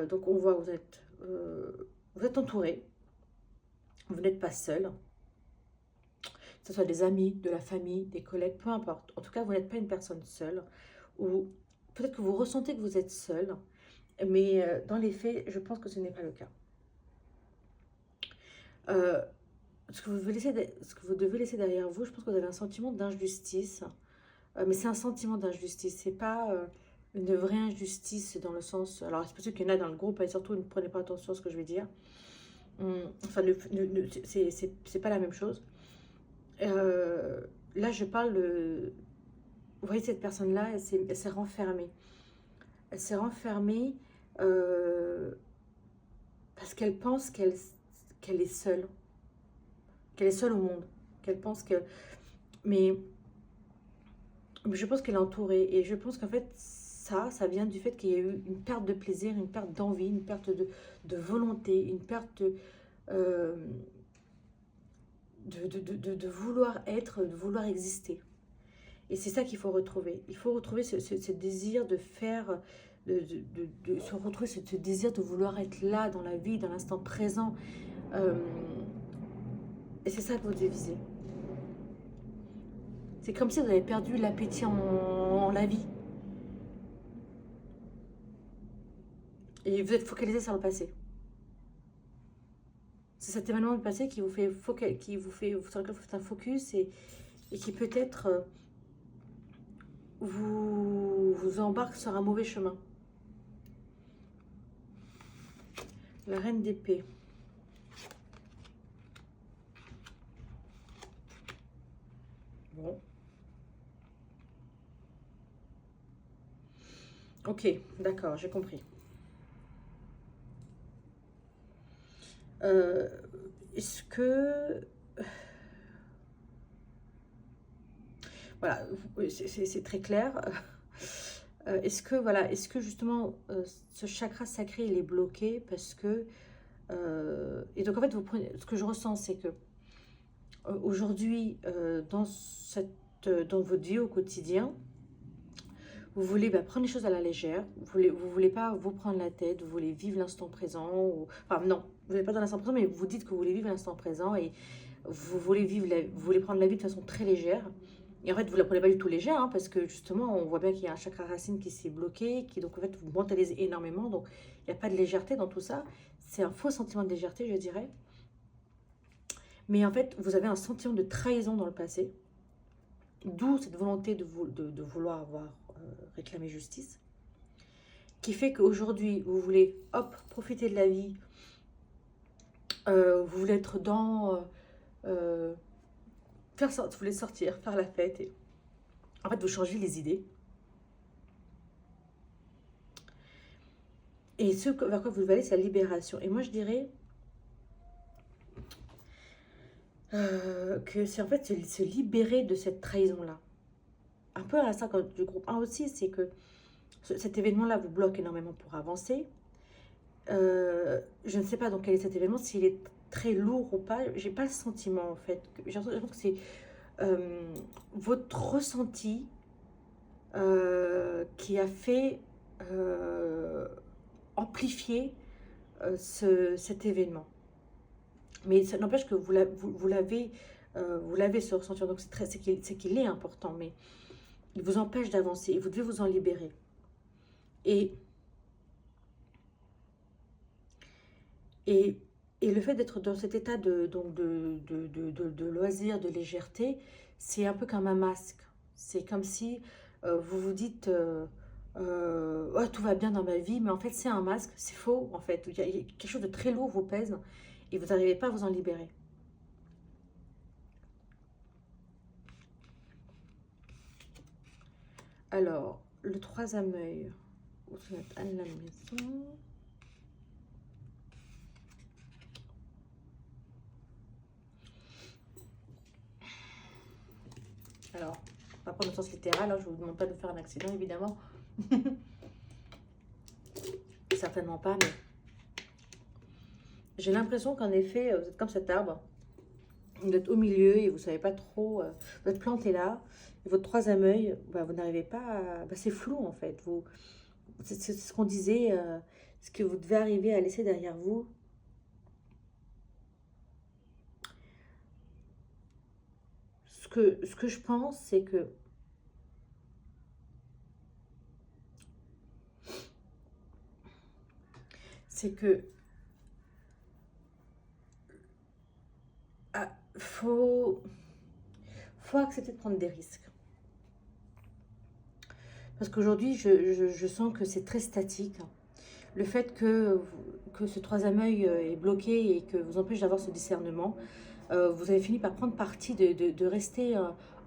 Donc, on voit, vous êtes entouré. Vous n'êtes pas seul. Que ce soit des amis, de la famille, des collègues, peu importe. En tout cas, vous n'êtes pas une personne seule. Ou peut-être que vous ressentez que vous êtes seul. Mais dans les faits, je pense que ce n'est pas le cas. Ce que vous devez laisser derrière vous, je pense que vous avez un sentiment d'injustice. Mais c'est un sentiment d'injustice, c'est pas une vraie injustice dans le sens... Alors, c'est possible qu'il y en a dans le groupe, et surtout ne prenez pas attention à ce que je vais dire. Enfin, c'est pas la même chose. Là, je parle de... Vous voyez, cette personne-là, elle s'est renfermée. Elle s'est renfermée parce qu'elle pense qu'elle est seule. Qu'elle est seule au monde. Qu'elle pense que... Mais je pense qu'elle est entourée. Et je pense qu'en fait, ça vient du fait qu'il y a eu une perte de plaisir, une perte d'envie, une perte de volonté, une perte de vouloir être, de vouloir exister. Et c'est ça qu'il faut retrouver. Il faut retrouver ce désir de faire, de se retrouver ce désir de vouloir être là dans la vie, dans l'instant présent. Et c'est ça que vous devez viser. C'est comme si vous avez perdu l'appétit en la vie. Et vous êtes focalisé sur le passé. C'est cet événement du passé qui vous fait sur lequel vous faites un focus et qui peut-être vous embarque sur un mauvais chemin. La reine d'épée. Bon. Ok, d'accord, j'ai compris. Est-ce que... Voilà, c'est très clair. Est-ce que justement ce chakra sacré il est bloqué parce que... et donc en fait, ce que je ressens, c'est que aujourd'hui, dans votre vie au quotidien, vous voulez prendre les choses à la légère, vous voulez pas vous prendre la tête, vous voulez vivre l'instant présent, enfin non, vous n'êtes pas dans l'instant présent, mais vous dites que vous voulez vivre l'instant présent et vous voulez prendre la vie de façon très légère. Et en fait, vous ne la prenez pas du tout légère, hein, parce que justement, on voit bien qu'il y a un chakra racine qui s'est bloqué, qui donc en fait vous mentalisez énormément, donc il n'y a pas de légèreté dans tout ça. C'est un faux sentiment de légèreté, je dirais. Mais en fait, vous avez un sentiment de trahison dans le passé, d'où cette volonté de vouloir avoir réclamé justice, qui fait qu'aujourd'hui, vous voulez, hop, profiter de la vie, vous voulez être dans vous voulez sortir, faire la fête. Et, en fait, vous changez les idées. Et ce vers quoi vous allez, c'est la libération. Et moi, je dirais que c'est en fait se libérer de cette trahison-là. Un peu à l'instar du groupe 1 aussi, c'est que cet événement-là vous bloque énormément pour avancer. Je ne sais pas dans quel est cet événement, s'il est très lourd ou pas. J'ai pas le sentiment en fait. J'ai l'impression que c'est votre ressenti qui a fait amplifier cet événement. Mais ça n'empêche que vous l'avez ce ressenti. Donc c'est qu'il est important, mais il vous empêche d'avancer et vous devez vous en libérer. Et, et, et le fait d'être dans cet état de loisir, de légèreté, c'est un peu comme un masque. C'est comme si vous vous dites oh, tout va bien dans ma vie, mais en fait c'est un masque, c'est faux en fait. Il y a quelque chose de très lourd vous pèse et vous n'arrivez pas à vous en libérer. Alors, le troisième œil, à la maison. Alors, pas prendre le sens littéral, hein, je ne vous demande pas de faire un accident, évidemment. Certainement pas, mais j'ai l'impression qu'en effet, vous êtes comme cet arbre. Vous êtes au milieu et vous ne savez pas trop, votre plante est là, et votre troisième œil, bah, vous n'arrivez pas à... Bah, c'est flou en fait. C'est ce qu'on disait, ce que vous devez arriver à laisser derrière vous. Ce que je pense, c'est que faut accepter de prendre des risques. Parce qu'aujourd'hui, je sens que c'est très statique. Le fait que ce troisième œil est bloqué et que vous empêche d'avoir ce discernement, vous avez fini par prendre parti de rester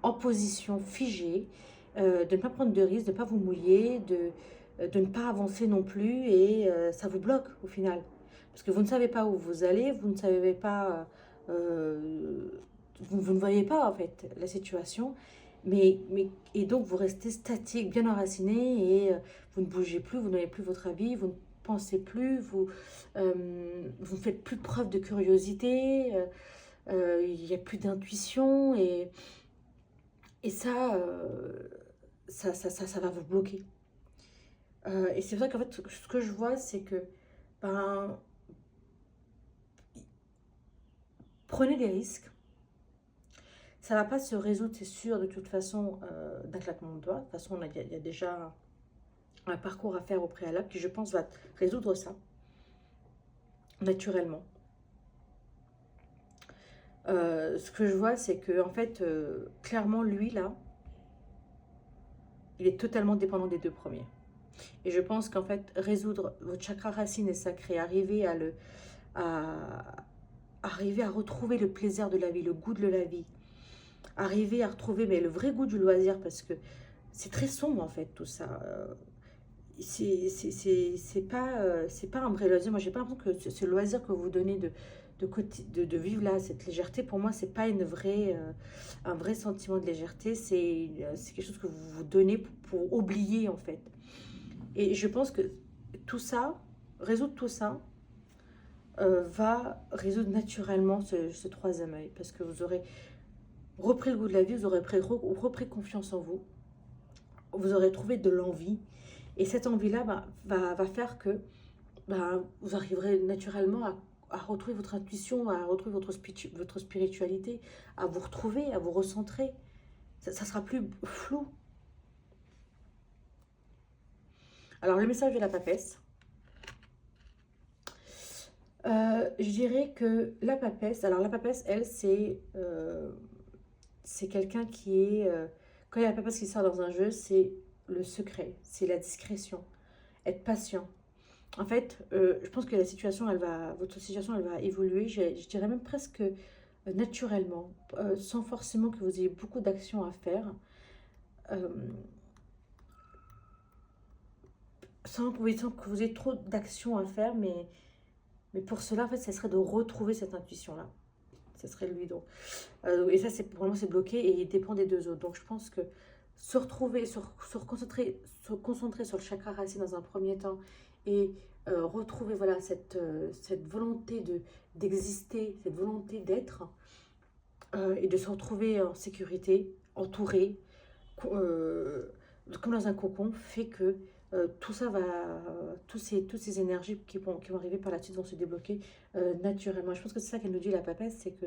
en position figée, de ne pas prendre de risques, de ne pas vous mouiller, de ne pas avancer non plus, et ça vous bloque au final. Parce que vous ne savez pas où vous allez, vous ne savez pas, vous ne voyez pas en fait la situation, et donc vous restez statique, bien enraciné, et vous ne bougez plus, vous n'avez plus votre avis, vous ne pensez plus, vous ne faites plus preuve de curiosité, il n'y a plus d'intuition, et ça va vous bloquer. Et c'est vrai qu'en fait, ce que je vois, c'est que ben, prenez des risques. Ça ne va pas se résoudre, c'est sûr, de toute façon, d'un claquement de doigts. De toute façon, il y a déjà un parcours à faire au préalable qui, je pense, va résoudre ça naturellement. Ce que je vois, c'est que, en fait, clairement, lui, là, il est totalement dépendant des deux premiers. Et je pense qu'en fait, résoudre votre chakra racine et sacré, arriver à retrouver le plaisir de la vie, le goût de la vie, arriver à retrouver mais le vrai goût du loisir, parce que c'est très sombre en fait tout ça. C'est pas un vrai loisir. Moi, j'ai pas l'impression que ce loisir que vous donnez de vivre là, cette légèreté, pour moi, c'est pas un vrai sentiment de légèreté. C'est quelque chose que vous vous donnez pour oublier en fait. Et je pense que tout ça, résoudre tout ça, va résoudre naturellement ce troisième œil, parce que vous aurez repris le goût de la vie, vous aurez repris confiance en vous, vous aurez trouvé de l'envie, et cette envie-là va faire que vous arriverez naturellement à retrouver votre intuition, à retrouver votre spiritualité, à vous retrouver, à vous recentrer. Ça sera plus flou. Alors, le message de la papesse, je dirais que la papesse, elle, c'est quelqu'un qui est... quand il y a la papesse qui sort dans un jeu, c'est le secret, c'est la discrétion, être patient. En fait, je pense que votre situation, elle va évoluer. Je dirais même presque naturellement, sans forcément que vous ayez beaucoup d'actions à faire, euh, sans que vous ayez trop d'actions à faire, mais pour cela, en fait, ça serait de retrouver cette intuition-là. Ce serait lui, donc. Et ça, c'est vraiment c'est bloqué et il dépend des deux autres. Donc, je pense que se retrouver, se concentrer sur le chakra racine dans un premier temps et retrouver voilà, cette volonté d'exister, cette volonté d'être et de se retrouver en sécurité, entouré, euh, comme dans un cocon, fait que tout ça va, toutes ces énergies qui vont arriver par la suite vont se débloquer naturellement. Je pense que c'est ça qu'elle nous dit la papesse, c'est que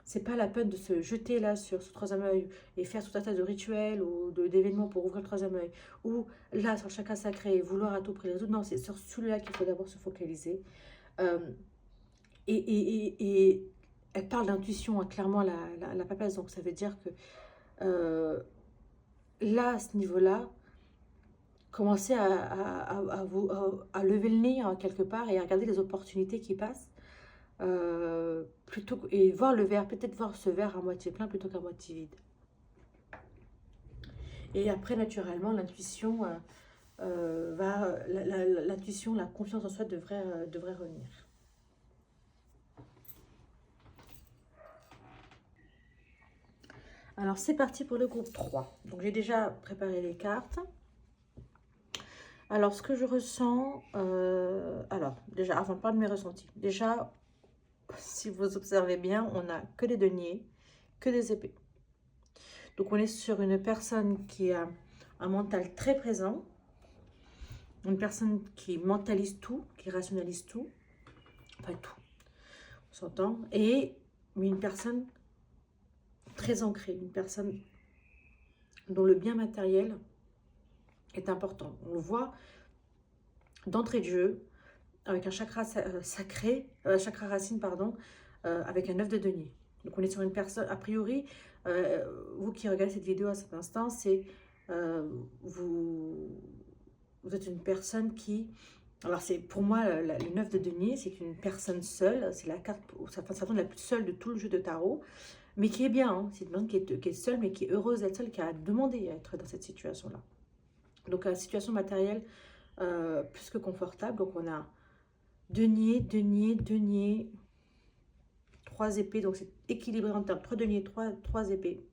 c'est pas la peine de se jeter là sur ce troisième œil et faire tout un tas de rituels ou d'événements pour ouvrir le troisième œil, ou là sur le chakra sacré et vouloir à tout prix les résoudre. Non, c'est sur celui-là qu'il faut d'abord se focaliser. Euh, et elle parle d'intuition, hein, clairement, la papesse, donc ça veut dire que euh, là, à ce niveau-là, commencez à lever le nez hein, quelque part et à regarder les opportunités qui passent. Et voir le verre, peut-être voir ce verre à moitié plein plutôt qu'à moitié vide. Et après, naturellement, l'intuition l'intuition, la confiance en soi devrait revenir. Alors, c'est parti pour le groupe 3. Donc, j'ai déjà préparé les cartes. Alors, ce que je ressens... alors, déjà, avant de parler de mes ressentis. Déjà, si vous observez bien, on n'a que des deniers, que des épées. Donc, on est sur une personne qui a un mental très présent, une personne qui mentalise tout, qui rationalise tout, enfin tout, on s'entend, mais une personne très ancrée, une personne dont le bien matériel est important. On le voit d'entrée de jeu, avec un chakra sacré, chakra racine, pardon, avec un œuf de denier. Donc on est sur une personne, a priori, vous qui regardez cette vidéo à cet instant, c'est vous êtes une personne qui... Alors c'est pour moi, le 9 de denier, c'est une personne seule, c'est la carte, ça donne la plus seule de tout le jeu de tarot, mais qui est bien, hein. C'est une personne qui est seule, mais qui est heureuse d'être seule, qui a demandé à être dans cette situation-là. Donc la situation matérielle plus que confortable, donc on a denier, denier, denier, 3 épées, donc c'est équilibré en termes, 3 deniers, 3 épées.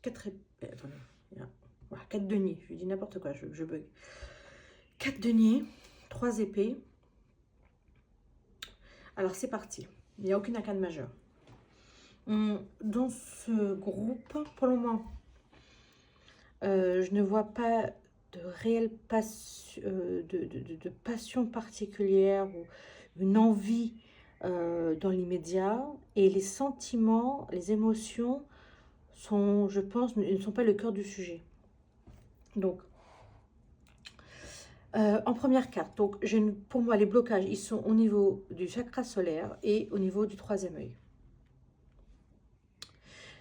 Attendez, voilà, 4 deniers, je dis n'importe quoi, je bug. 4 deniers, 3 épées. Alors c'est parti, il n'y a aucune arcane majeure. Dans ce groupe, pour le moment, je ne vois pas de réelle passion particulière ou une envie dans l'immédiat. Et les sentiments, les émotions sont, je pense, ne sont pas le cœur du sujet. Donc, en première carte, donc, pour moi, les blocages, ils sont au niveau du chakra solaire et au niveau du troisième œil.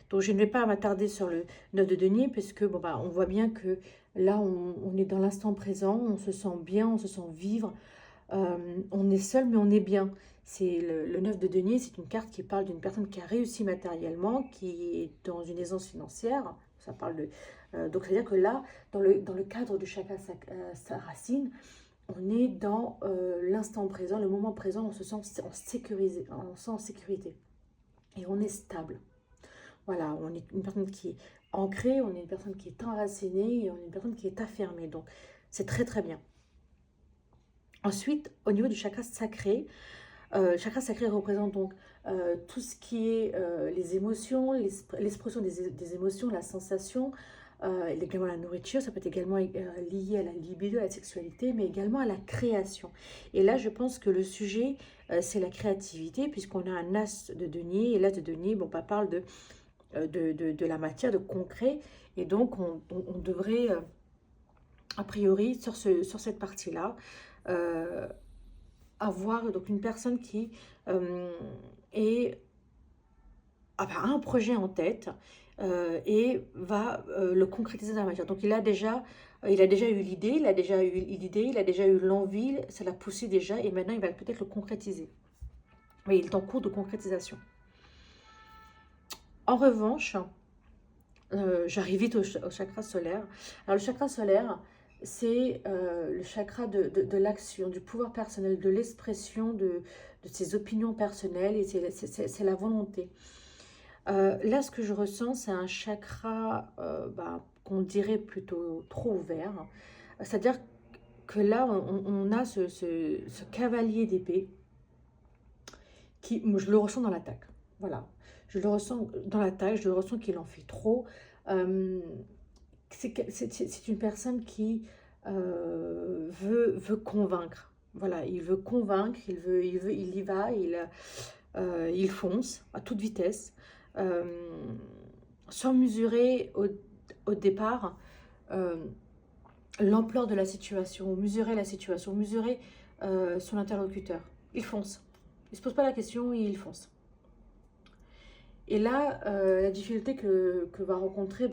Donc, je ne vais pas m'attarder sur le 9 de denier, parce que bon, on voit bien que là, on est dans l'instant présent, on se sent bien, on se sent vivre, on est seul, mais on est bien. C'est le 9 de denier, c'est une carte qui parle d'une personne qui a réussi matériellement, qui est dans une aisance financière. Ça parle de... donc, c'est-à-dire que là, dans le cadre du chakra racine, on est dans l'instant présent, le moment présent, on se sent en sécurité. Et on est stable. Voilà, on est une personne qui est ancrée, on est une personne qui est enracinée et on est une personne qui est affirmée. Donc, c'est très très bien. Ensuite, au niveau du chakra sacré, le chakra sacré représente donc tout ce qui est les émotions, l'expression des émotions, la sensation, également la nourriture, ça peut être également lié à la libido, à la sexualité, mais également à la création. Et là, je pense que le sujet, c'est la créativité, puisqu'on a un as de denier, et l'as de denier, bon, on parle de la matière, de concret, et donc on devrait, a priori, sur cette partie-là, avoir donc une personne qui est a un projet en tête et va le concrétiser dans la matière. Donc il a déjà eu l'idée, il a déjà eu l'envie, ça l'a poussé déjà et maintenant il va peut-être le concrétiser. Mais il est en cours de concrétisation. En revanche, j'arrive vite au chakra solaire. Alors le chakra solaire, c'est le chakra de l'action, du pouvoir personnel, de l'expression de ses opinions personnelles et c'est la volonté. Là, ce que je ressens, c'est un chakra qu'on dirait plutôt trop ouvert. C'est-à-dire que là, on a ce cavalier d'épée qui, moi, je le ressens dans l'attaque. Voilà. Je le ressens dans l'attaque, je le ressens qu'il en fait trop. Euh, c'est une personne qui veut convaincre. Voilà, il veut convaincre, il y va, il fonce à toute vitesse, euh, sans mesurer au départ euh, l'ampleur de la situation, mesurer son interlocuteur. Il fonce. Il ne se pose pas la question, il fonce. Et là, la difficulté que va rencontrer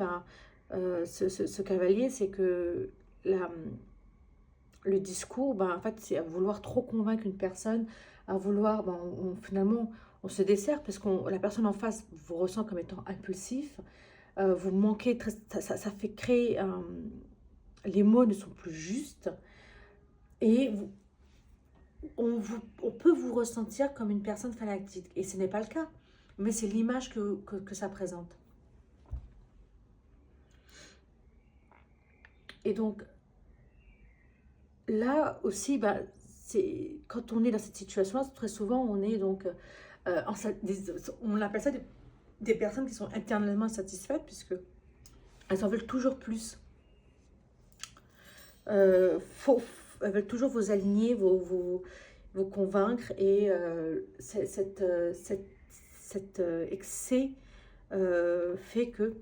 ce cavalier, c'est que le discours, en fait, c'est à vouloir trop convaincre une personne, à vouloir, finalement, on se dessert parce que la personne en face vous ressent comme étant impulsif, vous manquez, ça fait créer, les mots ne sont plus justes, et on peut vous ressentir comme une personne fanatique, et ce n'est pas le cas, mais c'est l'image que ça présente. Et donc, là aussi, quand on est dans cette situation, très souvent, on est donc, on appelle ça des personnes qui sont intérieurement insatisfaites, puisque elles en veulent toujours plus. Elles veulent toujours vous aligner, vous convaincre, et cet excès fait que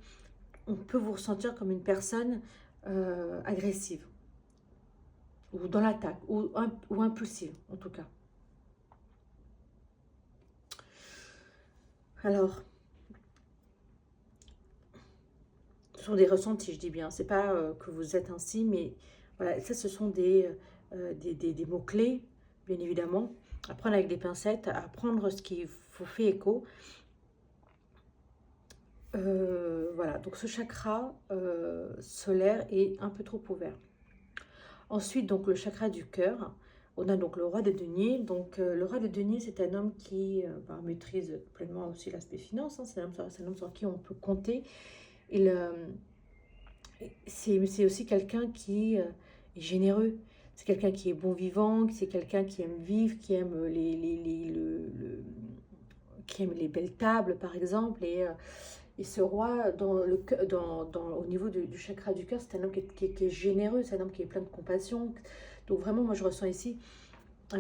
on peut vous ressentir comme une personne agressive, ou dans l'attaque, ou impulsive en tout cas. Alors, ce sont des ressentis, je dis bien, c'est pas que vous êtes ainsi, mais voilà, ça ce sont des mots-clés, bien évidemment, à prendre avec des pincettes, à prendre ce qui vous fait écho. Voilà, donc ce chakra solaire est un peu trop ouvert. Ensuite, donc le chakra du cœur, on a donc le roi des deniers. Donc le roi des deniers, c'est un homme qui maîtrise pleinement aussi l'aspect finance, hein. C'est un homme sur qui on peut compter. Il, c'est aussi quelqu'un qui est généreux. C'est quelqu'un qui est bon vivant, c'est quelqu'un qui aime vivre, qui aime qui aime les belles tables, par exemple. Et ce roi, au niveau du chakra du cœur, c'est un homme qui est généreux, c'est un homme qui est plein de compassion. Donc vraiment, moi, je ressens ici... c'est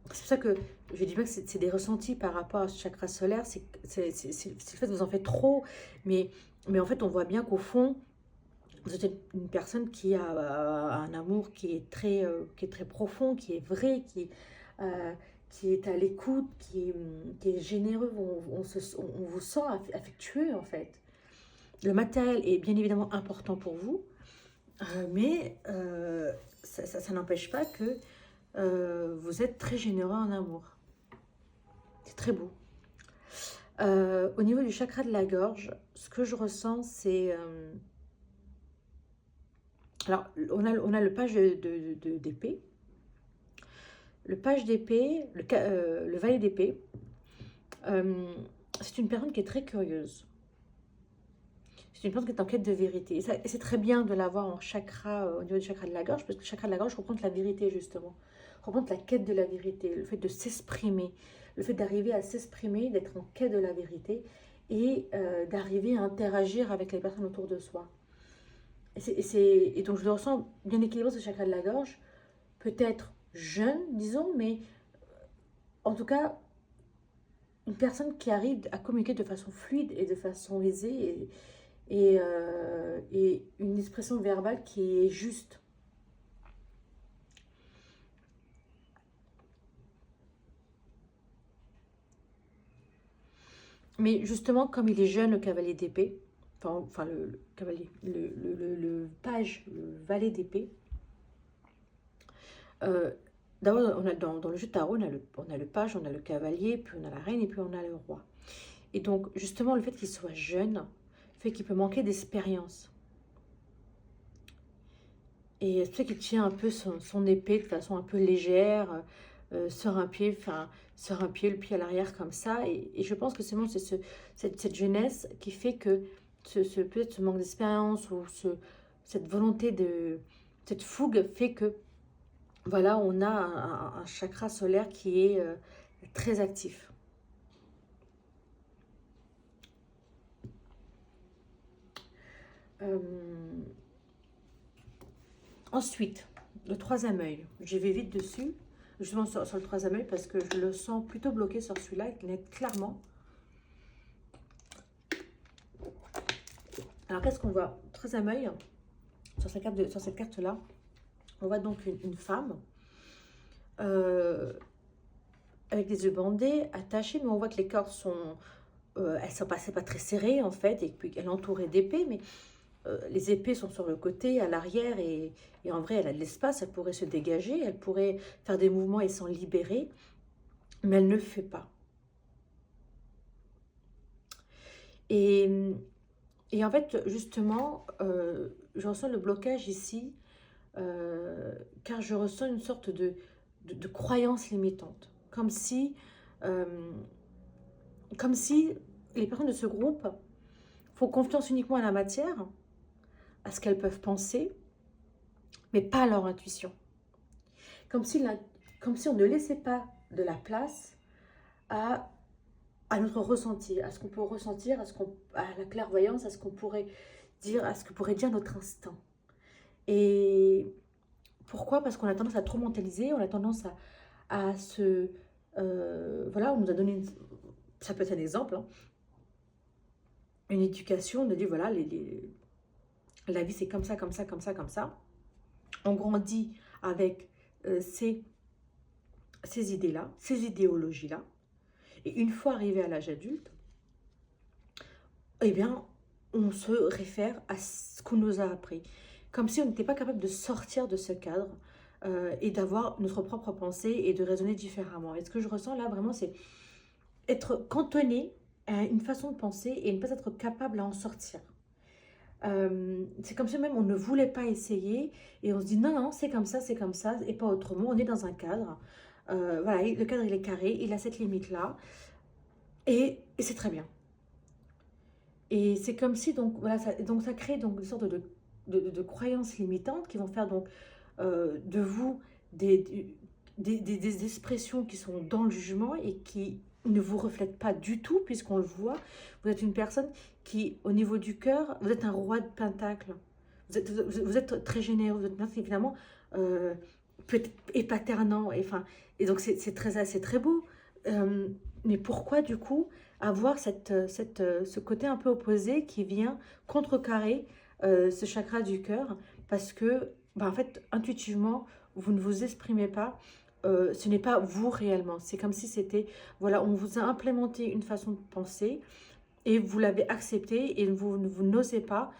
pour ça que je dis pas que c'est des ressentis par rapport à ce chakra solaire, c'est le fait que vous en faites trop, mais en fait, on voit bien qu'au fond, vous êtes une personne qui a un amour qui est très profond, qui est vrai, euh, qui est à l'écoute, qui est généreux. On vous sent affectueux, en fait. Le matériel est bien évidemment important pour vous, mais ça n'empêche pas que vous êtes très généreux en amour. C'est très beau. Au niveau du chakra de la gorge, ce que je ressens, c'est... alors, on a le page d'épée. Le page d'épée, le valet d'épée, c'est une personne qui est très curieuse. C'est une personne qui est en quête de vérité. Et c'est très bien de l'avoir en chakra, au niveau du chakra de la gorge, parce que le chakra de la gorge représente la vérité, justement. Représente la quête de la vérité, le fait de s'exprimer, le fait d'arriver à s'exprimer, d'être en quête de la vérité, et d'arriver à interagir avec les personnes autour de soi. Et donc je le ressens bien équilibré, ce chakra de la gorge, peut-être jeune, disons, mais en tout cas, une personne qui arrive à communiquer de façon fluide et de façon aisée, et une expression verbale qui est juste. Mais justement, comme il est jeune, le cavalier d'épée, enfin le cavalier, le page, le valet d'épée, euh, d'abord, dans le jeu de tarot, on a le page, on a le cavalier, puis on a la reine et puis on a le roi. Et donc, justement, le fait qu'il soit jeune fait qu'il peut manquer d'expérience. Et c'est pour ça qu'il tient un peu son épée de façon un peu légère, sur un pied, le pied à l'arrière comme ça. Et je pense que c'est bon, c'est cette jeunesse qui fait que peut-être ce manque d'expérience ou cette volonté cette fougue fait que, voilà, on a un chakra solaire qui est très actif. Euh, Ensuite, le troisième œil. Je vais vite dessus, justement sur le troisième œil, parce que je le sens plutôt bloqué sur celui-là, il est clairement. Alors, qu'est-ce qu'on voit? Troisième œil, sur cette carte-là, on voit donc une femme avec les yeux bandés, attachée, mais on voit que les cordes sont... elles sont pas très serrées, en fait, et puis elle est entourée d'épées, mais les épées sont sur le côté, à l'arrière, et en vrai, elle a de l'espace, elle pourrait se dégager, elle pourrait faire des mouvements et s'en libérer, mais elle ne le fait pas. Et, et en fait, justement, je ressens le blocage ici, car je ressens une sorte de croyance limitante, euh, comme si les personnes de ce groupe font confiance uniquement à la matière, à ce qu'elles peuvent penser, mais pas à leur intuition. Comme si, comme si on ne laissait pas de la place à, à notre ressenti, à ce qu'on peut ressentir, à la clairvoyance, à ce qu'on pourrait dire, à ce que pourrait dire notre instinct. Et pourquoi? Parce qu'on a tendance à trop mentaliser, on a tendance à se... voilà, on nous a donné, ça peut être un exemple, hein, une éducation, on a dit, voilà, la vie c'est comme ça, comme ça, comme ça, comme ça. On grandit avec ces idées-là, ces idéologies-là. Et une fois arrivé à l'âge adulte, eh bien, on se réfère à ce qu'on nous a appris. Comme si on n'était pas capable de sortir de ce cadre et d'avoir notre propre pensée et de raisonner différemment. Et ce que je ressens là, vraiment, c'est être cantonné à une façon de penser et ne pas être capable à en sortir. C'est comme si même on ne voulait pas essayer et on se dit non, non, c'est comme ça et pas autrement. On est dans un cadre. Voilà, le cadre il est carré, il a cette limite-là et c'est très bien. Et c'est comme si, donc, voilà, donc ça crée donc une sorte de croyances limitantes qui vont faire donc de vous des expressions qui sont dans le jugement et qui ne vous reflètent pas du tout, puisqu'on le voit. Vous êtes une personne qui, au niveau du cœur, vous êtes un roi de pentacle. Vous êtes très généreux, vous êtes bien évidemment peut-être épaternant. Et donc c'est très beau. Mais pourquoi du coup avoir ce côté un peu opposé qui vient contrecarrer ce chakra du cœur? Parce que, bah, en fait, intuitivement, vous ne vous exprimez pas, ce n'est pas vous réellement. C'est comme si c'était, voilà, on vous a implémenté une façon de penser et vous l'avez accepté et vous n'osez pas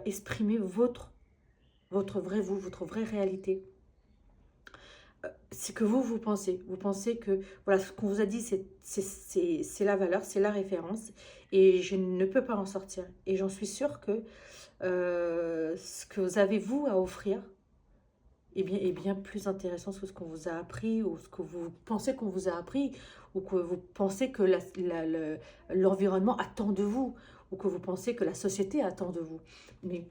exprimer votre vrai vous, votre vraie réalité. C'est que vous pensez. Vous pensez que, voilà, ce qu'on vous a dit, c'est la valeur, c'est la référence et je ne peux pas en sortir. Et j'en suis sûre que ce que vous avez, vous, à offrir, est bien plus intéressant que ce qu'on vous a appris ou ce que vous pensez qu'on vous a appris ou que vous pensez que l'environnement attend de vous ou que vous pensez que la société attend de vous. Mais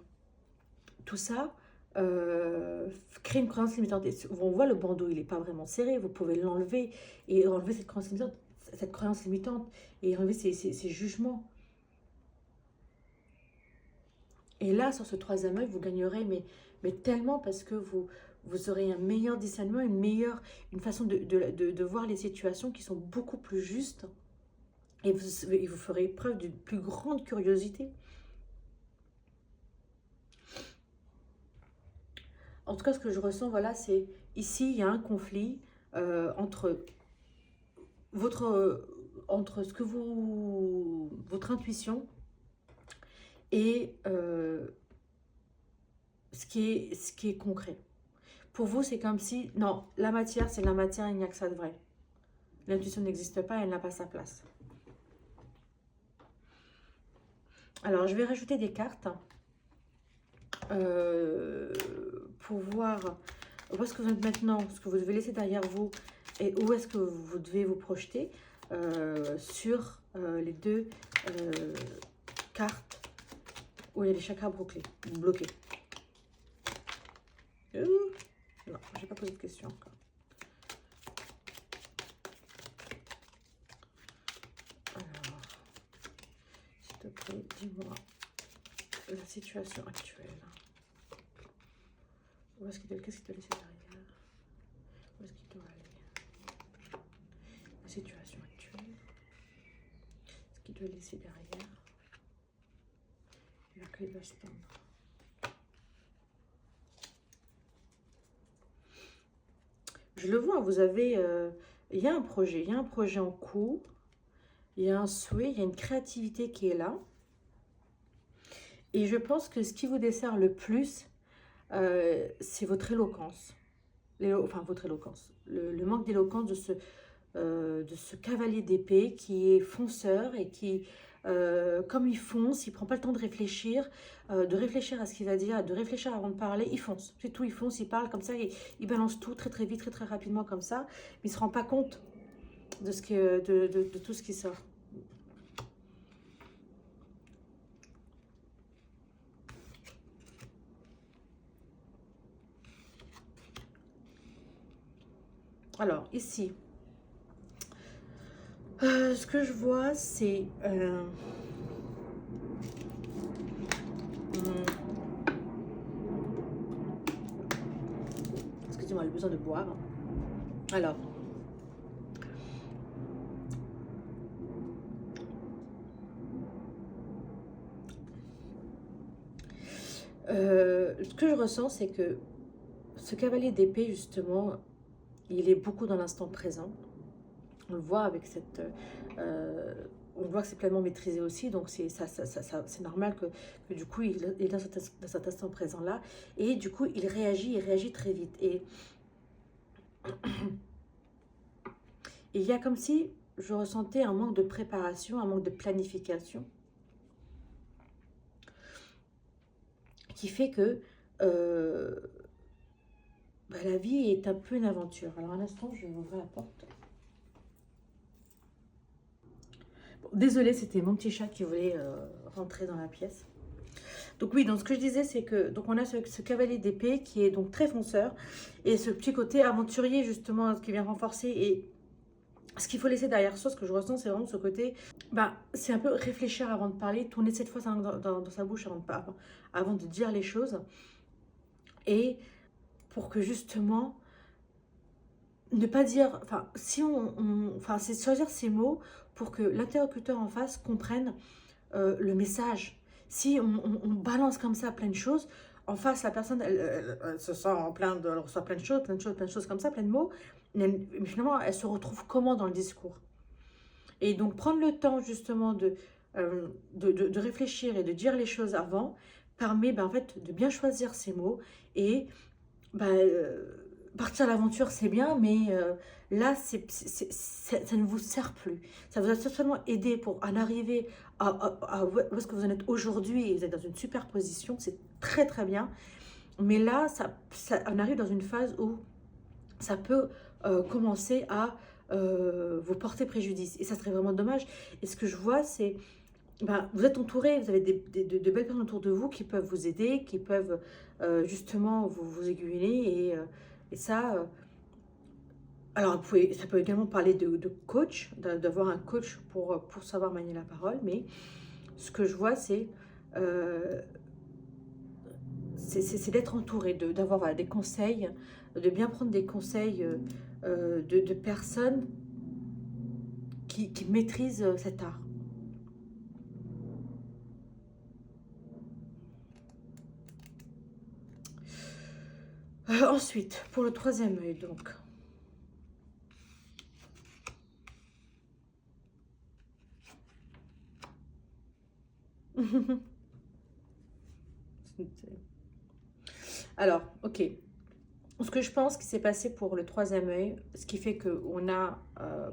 tout ça crée une croyance limitante. Et on voit le bandeau, il n'est pas vraiment serré, vous pouvez l'enlever et enlever cette croyance limitante et enlever ces jugements. Et là, sur ce troisième œil, vous gagnerez, mais tellement parce que vous aurez un meilleur discernement, une façon de voir les situations qui sont beaucoup plus justes. Et vous ferez preuve d'une plus grande curiosité. En tout cas, ce que je ressens, voilà, c'est ici, il y a un conflit entre votre, entre ce que votre intuition et ce qui est concret. Pour vous, c'est comme si, non, la matière, c'est la matière, il n'y a que ça de vrai. L'intuition n'existe pas, elle n'a pas sa place. Alors, je vais rajouter des cartes pour voir où est-ce que vous êtes maintenant, ce que vous devez laisser derrière vous et où est-ce que vous devez vous projeter sur les deux cartes où il y a les chakras bloqués. Non, je n'ai pas posé de question encore. Alors, s'il te plaît, dis-moi la situation actuelle. Où est-ce qu'il doit, qu'est-ce qu'il doit laisser derrière? Où est-ce qu'il doit aller? La situation actuelle. Ce qu'il doit laisser derrière. La clé de l'instant. Je le vois, vous avez... il y a un projet en cours. Il y a un souhait, il y a une créativité qui est là. Et je pense que ce qui vous dessert le plus, c'est votre éloquence. Enfin, votre éloquence. Le manque d'éloquence de ce cavalier d'épée qui est fonceur et qui, comme il fonce, il ne prend pas le temps de réfléchir à ce qu'il va dire, de réfléchir avant de parler, il fonce. C'est tout, il fonce, il parle comme ça, il balance tout très très vite, très très rapidement comme ça, mais il ne se rend pas compte de tout ce qui sort. Alors, ici, ce que je vois, c'est... excusez-moi, le besoin de boire. Alors, ce que je ressens, c'est que ce cavalier d'épée, justement, il est beaucoup dans l'instant présent. On le voit avec cette... on voit que c'est pleinement maîtrisé aussi, donc c'est normal que du coup, il est dans cet instant présent-là. Et du coup, il réagit très vite. Et il y a comme si je ressentais un manque de préparation, un manque de planification, qui fait que la vie est un peu une aventure. Alors un instant, je vais ouvrir la porte. Bon, désolée, c'était mon petit chat qui voulait rentrer dans la pièce. Donc oui, donc ce que je disais, c'est que donc on a ce cavalier d'épée qui est donc très fonceur et ce petit côté aventurier justement qui vient renforcer. Et ce qu'il faut laisser derrière soi, ce que je ressens, c'est vraiment ce côté, c'est un peu réfléchir avant de parler, tourner cette fois dans sa bouche avant de dire les choses. Et pour que justement, ne pas dire, enfin, si c'est choisir ces mots pour que l'interlocuteur en face comprenne le message. Si on balance comme ça plein de choses, en face, la personne, elle se sent elle reçoit plein de choses comme ça, plein de mots, mais finalement, elle se retrouve comment dans le discours? Et donc, prendre le temps justement de réfléchir et de dire les choses avant permet en fait de bien choisir ses mots et partir à l'aventure, c'est bien, mais là, ça ne vous sert plus. Ça vous a certainement aidé pour en arriver à où est-ce que vous en êtes aujourd'hui, et vous êtes dans une super position, c'est très très bien. Mais là, on arrive dans une phase où ça peut commencer à vous porter préjudice. Et ça serait vraiment dommage. Et ce que je vois, c'est... vous êtes entouré, vous avez de belles personnes autour de vous qui peuvent vous aider, qui peuvent justement vous aiguiller. Et ça... alors, ça peut également parler de coach, d'avoir un coach pour savoir manier la parole. Mais ce que je vois, c'est d'être entouré, d'avoir des conseils, de bien prendre des conseils de personnes qui maîtrisent cet art. Ensuite, pour le troisième œil, donc. Alors, ok. Ce que je pense qui s'est passé pour le troisième œil, ce qui fait qu'on a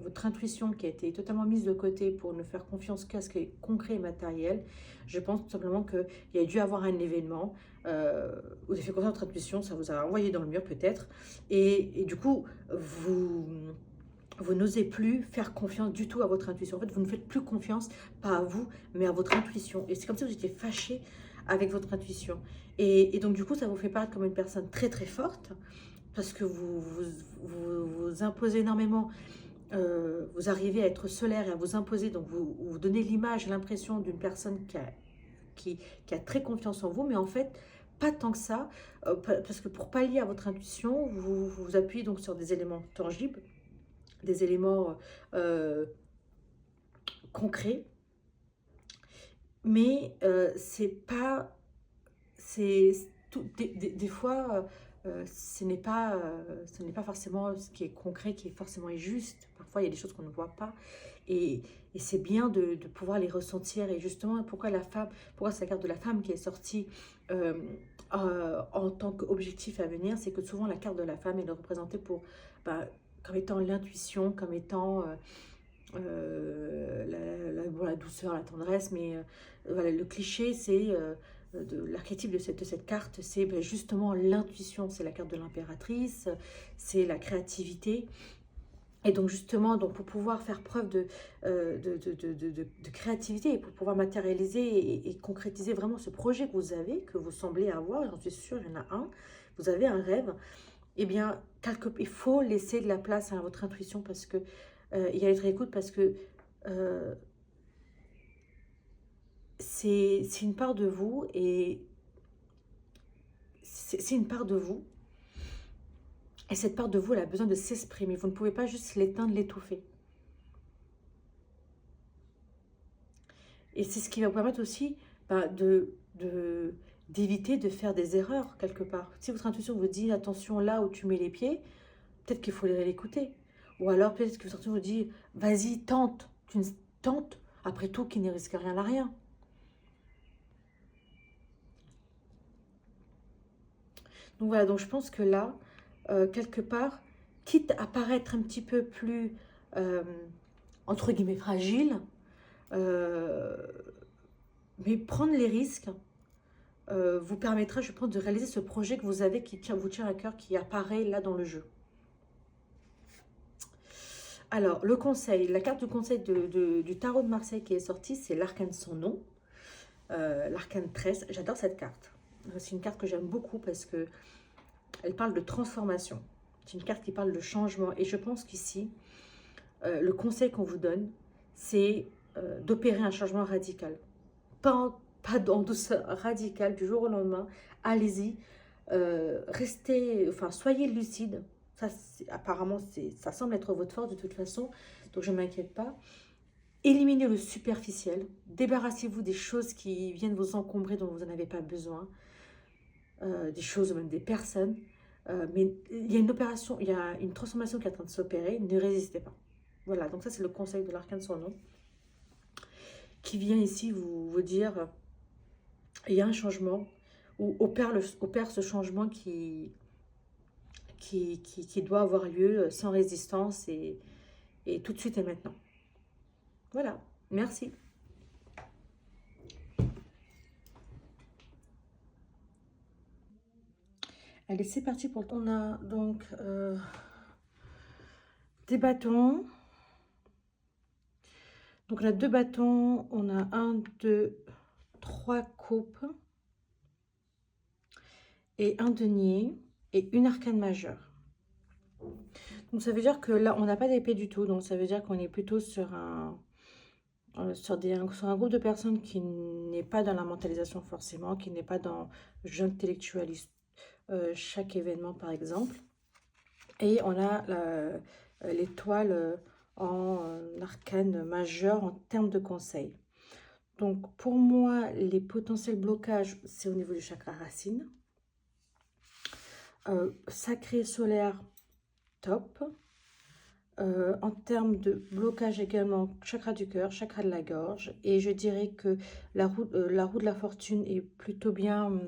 votre intuition qui a été totalement mise de côté pour ne faire confiance qu'à ce qui est concret et matériel, je pense tout simplement qu'il y a dû avoir un événement, vous avez fait confiance à votre intuition, ça vous a envoyé dans le mur peut-être, et du coup, vous n'osez plus faire confiance du tout à votre intuition. En fait, vous ne faites plus confiance, pas à vous, mais à votre intuition. Et c'est comme si vous étiez fâché avec votre intuition. Et donc, du coup, ça vous fait paraître comme une personne très, très forte, parce que vous imposez énormément, vous arrivez à être solaire et à vous imposer, donc vous donnez l'image, l'impression d'une personne qui a très confiance en vous, mais en fait, pas tant que ça, parce que pour pallier à votre intuition, vous appuyez donc sur des éléments tangibles, des éléments concrets, mais c'est pas, c'est des fois, ce n'est pas forcément ce qui est concret, qui est forcément juste. Parfois, il y a des choses qu'on ne voit pas, et c'est bien de pouvoir les ressentir. Et justement, pourquoi c'est la carte de la femme qui est sortie en tant qu'objectif à venir, c'est que souvent la carte de la femme est représentée bah, comme étant l'intuition, comme étant bon, la douceur, la tendresse, mais voilà, le cliché, c'est l'archétype de cette carte, c'est ben, justement l'intuition, c'est la carte de l'impératrice, c'est la créativité. Et donc justement, donc pour pouvoir faire preuve de créativité et pour pouvoir matérialiser et concrétiser vraiment ce projet que vous avez, que vous semblez avoir, j'en suis sûre, il y en a un, vous avez un rêve, eh bien, il faut laisser de la place à votre intuition parce que y aller très écoute parce que euh, c'est une part de vous et c'est une part de vous. Et cette part de vous, elle a besoin de s'exprimer. Vous ne pouvez pas juste l'éteindre, l'étouffer. Et c'est ce qui va vous permettre aussi bah, d'éviter de faire des erreurs quelque part. Si votre intuition vous dit attention là où tu mets les pieds, peut-être qu'il faut l'écouter. Ou alors peut-être que votre intuition vous dit vas-y, tente. Tente, après tout, qui ne risque rien à rien. Donc voilà, donc je pense que là, quelque part, quitte à paraître un petit peu plus, entre guillemets, fragile, euh, mais prendre les risques vous permettra, je pense, de réaliser ce projet que vous avez qui vous tient à cœur, qui apparaît là dans le jeu. Alors, le conseil, la carte du conseil du tarot de Marseille qui est sortie, c'est l'arcane sans nom, l'arcane 13. J'adore cette carte. C'est une carte que j'aime beaucoup parce que elle parle de transformation. C'est une carte qui parle de changement. Et je pense qu'ici, le conseil qu'on vous donne, c'est d'opérer un changement radical. Pas en douceur, radical, du jour au lendemain. Allez-y. Restez, enfin, soyez lucide. Ça, apparemment, ça semble être votre force de toute façon. Donc, je ne m'inquiète pas. Éliminez le superficiel. Débarrassez-vous des choses qui viennent vous encombrer dont vous n'en avez pas besoin. Des choses, même des personnes. Mais il y a une opération, il y a une transformation qui est en train de s'opérer, ne résistez pas. Voilà, donc ça c'est le conseil de l'arcane sans nom, qui vient ici vous dire, il y a un changement, ou opère ce changement qui doit avoir lieu sans résistance et tout de suite et maintenant. Voilà, merci. Allez, c'est parti pour... On a donc des bâtons. Donc on a 2 bâtons, on a 1, 2, 3 coupes et un denier et une arcane majeure. Donc ça veut dire que là, on n'a pas d'épée du tout, donc ça veut dire qu'on est plutôt sur sur un groupe de personnes qui n'est pas dans la mentalisation forcément, qui n'est pas dans j'intellectualise chaque événement par exemple. Et on a l'étoile en arcane majeure en termes de conseils. Donc pour moi, les potentiels blocages, c'est au niveau du chakra racine. Sacré solaire, top. En termes de blocage également, chakra du cœur, chakra de la gorge. Et je dirais que la roue de la fortune est plutôt bien,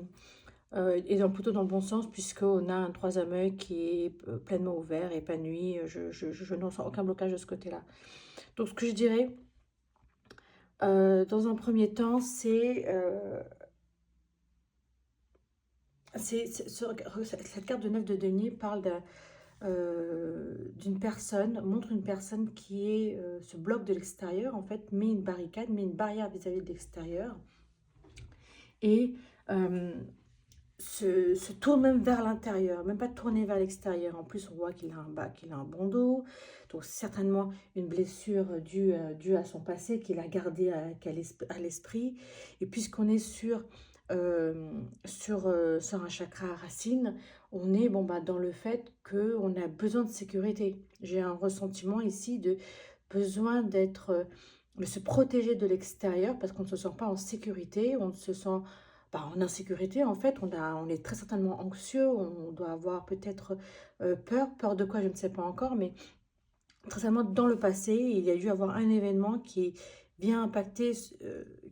plutôt dans le bon sens, puisqu'on a un troisième œil qui est pleinement ouvert, épanoui. Je n'en sens aucun blocage de ce côté-là. Donc ce que je dirais, dans un premier temps, cette carte de 9 de denier parle d'une personne, montre une personne qui se bloque de l'extérieur, en fait, met une barricade, met une barrière vis-à-vis de l'extérieur, et se tourne même vers l'intérieur, même pas tourner vers l'extérieur. En plus, on voit qu'il a un bon dos, donc certainement une blessure due à son passé, qu'il a gardé à l'esprit. Et puisqu'on est sur un chakra racine, on est dans le fait qu'on a besoin de sécurité. J'ai un ressentiment ici de besoin de se protéger de l'extérieur, parce qu'on ne se sent pas en sécurité, on se sent en insécurité. En fait, on est très certainement anxieux, on doit avoir peut-être peur de quoi, je ne sais pas encore, mais très certainement dans le passé, il y a dû avoir un événement qui vient impacter,